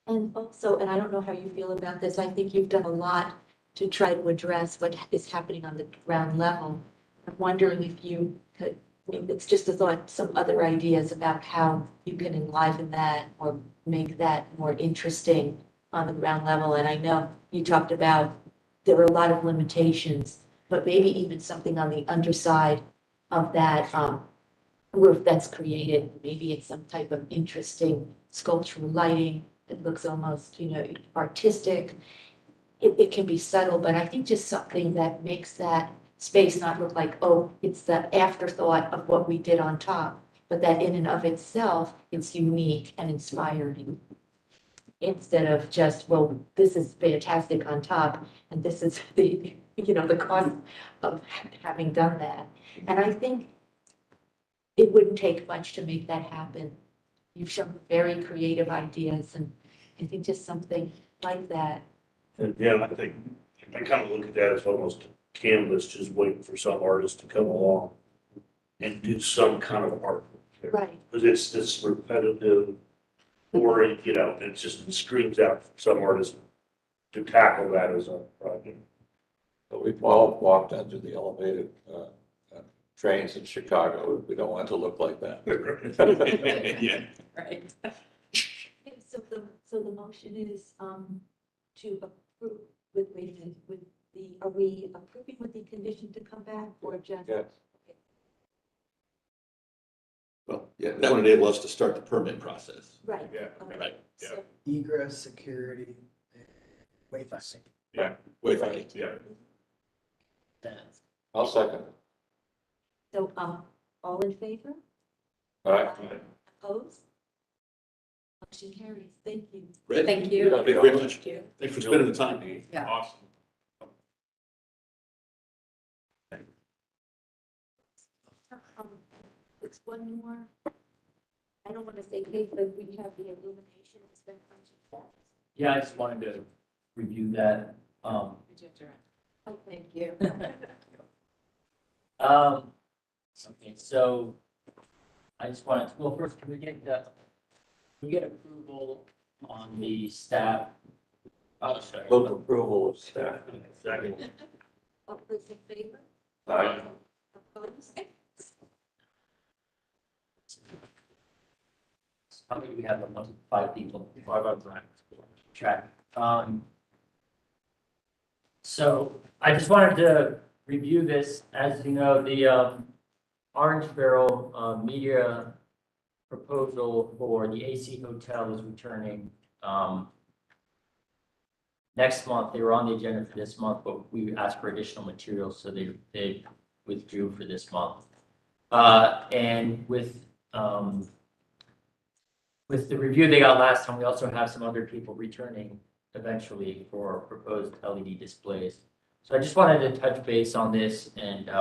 Speaker 1: And also, and I don't know how you feel about this, I think you've done a lot to try to address what is happening on the ground level. I'm wondering if you could, it's just a thought, some other ideas about how you can enliven that or make that more interesting on the ground level. And I know you talked about there are a lot of limitations, but maybe even something on the underside of that roof that's created. Maybe it's some type of interesting sculptural lighting It looks almost, artistic. It can be subtle, but I think just something that makes that space not look like, oh, it's the afterthought of what we did on top, but that in and of itself, it's unique and inspiring. Instead of just, well, this is fantastic on top, and this is the cost of having done that. And I think it wouldn't take much to make that happen. You've shown very creative ideas, and I think just something like that.
Speaker 9: And yeah, I think, I kind of look at that as almost a canvas, just waiting for some artist to come along and do some kind of art.
Speaker 1: Right.
Speaker 9: Because it's this repetitive, or, it just screams out for some artist to tackle that as a project.
Speaker 3: But we've all walked under the elevated trains in Chicago. We don't want it to look like that.
Speaker 9: Yeah.
Speaker 8: Right.
Speaker 1: Okay, so the motion is to approve with, wait a minute, with the, are we approving with the condition to come back or just?
Speaker 3: Yes.
Speaker 14: Well, yeah, that would enable us to start the permit process.
Speaker 1: Right.
Speaker 11: Yeah,
Speaker 1: okay.
Speaker 14: right,
Speaker 3: yeah.
Speaker 1: So-
Speaker 12: Egress, security, wayfinding.
Speaker 14: Wayfinding.
Speaker 11: Yeah.
Speaker 3: I'll second.
Speaker 1: So, all in favor?
Speaker 3: All right.
Speaker 1: Opposed? Motion carries. Thank you.
Speaker 14: Great.
Speaker 8: Thank you.
Speaker 14: Thank you very much.
Speaker 8: Thank you.
Speaker 14: Thanks for spending the time.
Speaker 8: Yeah.
Speaker 11: Awesome.
Speaker 1: It's one more. I don't want to say big, but we have the illumination. It's been a bunch of steps.
Speaker 2: Yeah, I just wanted to review that.
Speaker 1: Oh, thank you.
Speaker 2: Okay, so I just wanted to, well, first, can we get approval on the staff? Oh, sorry.
Speaker 3: Vote approval of staff.
Speaker 9: Second.
Speaker 1: All those in favor?
Speaker 3: All right.
Speaker 1: Opposed?
Speaker 2: How many we have? 5 people. 5 on track. So I just wanted to review this. As you know, the Orange Barrel media proposal for the AC Hotel is returning next month. They were on the agenda for this month, but we asked for additional materials, so they withdrew for this month. And with the review they got last time, we also have some other people returning eventually for proposed LED displays. So I just wanted to touch base on this and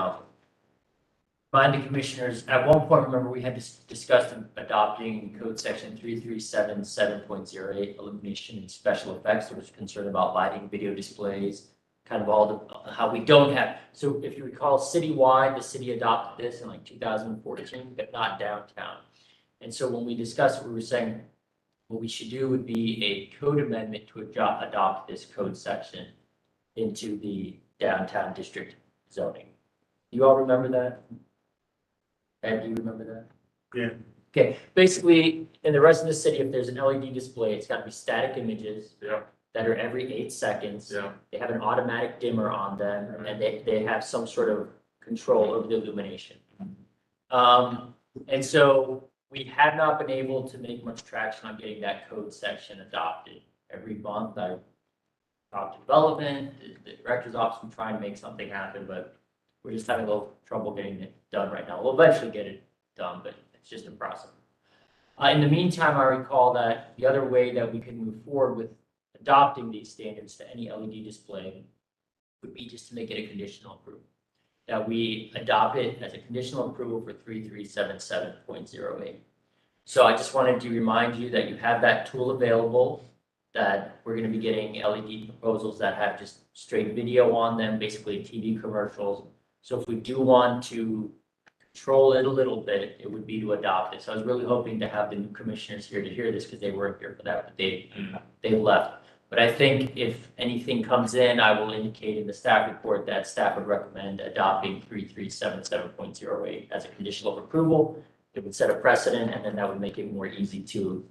Speaker 2: remind the commissioners, at one point, remember, we had discussed adopting code section 3377.08, illumination and special effects. There was concern about lighting, video displays, kind of all how we don't have. So if you recall, citywide, the city adopted this in like 2014, but not downtown. And so when we discussed it, we were saying what we should do would be a code amendment to adopt this code section into the downtown district zoning. You all remember that? Ed, do you remember that?
Speaker 9: Yeah.
Speaker 2: Okay, basically, in the rest of the city, if there's an LED display, it's got to be static images
Speaker 11: Yeah.
Speaker 2: that are every 8 seconds.
Speaker 11: Yeah.
Speaker 2: They have an automatic dimmer on them, and they have some sort of control over the illumination. And so we have not been able to make much traction on getting that code section adopted. Every month I talk to development, the director's office, we try and make something happen, but we're just having a little trouble getting it done right now. We'll eventually get it done, but it's just a process. In the meantime, I recall that the other way that we could move forward with adopting these standards to any LED display would be just to make it a conditional approval. That we adopt it as a conditional approval for 3377.08. So I just wanted to remind you that you have that tool available, that we're going to be getting LED proposals that have just straight video on them, basically TV commercials. So if we do want to control it a little bit, it would be to adopt it. So I was really hoping to have the new commissioners here to hear this because they weren't here for that, but they left. But I think if anything comes in, I will indicate in the staff report that staff would recommend adopting 3377.08 as a condition of approval. It would set a precedent, and then that would make it more easy to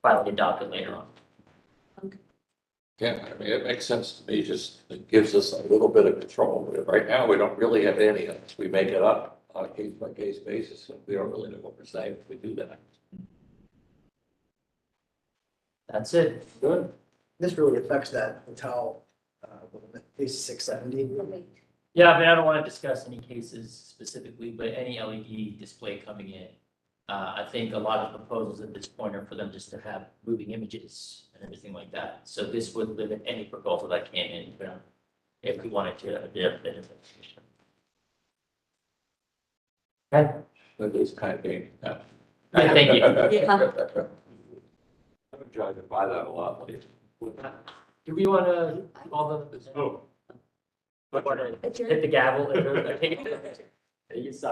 Speaker 2: finally adopt it later on.
Speaker 3: Yeah, I mean, it makes sense to me, just it gives us a little bit of control. Right now, we don't really have any of this. We make it up on a case-by-case basis, and we don't really know what we're saying if we do that.
Speaker 2: That's it.
Speaker 3: Good.
Speaker 12: This really affects that hotel, case 670.
Speaker 2: Yeah, I mean, I don't want to discuss any cases specifically, but any LED display coming in. I think a lot of proposals at this point are for them just to have moving images and everything like that. So this would limit any proposal that came in, if we wanted to, Okay,
Speaker 3: That is kind of game.
Speaker 2: all right, thank you.
Speaker 3: I'm trying to buy that a lot.
Speaker 2: Do we want to, all the,
Speaker 11: Oh.
Speaker 2: want to hit the gavel? You stop.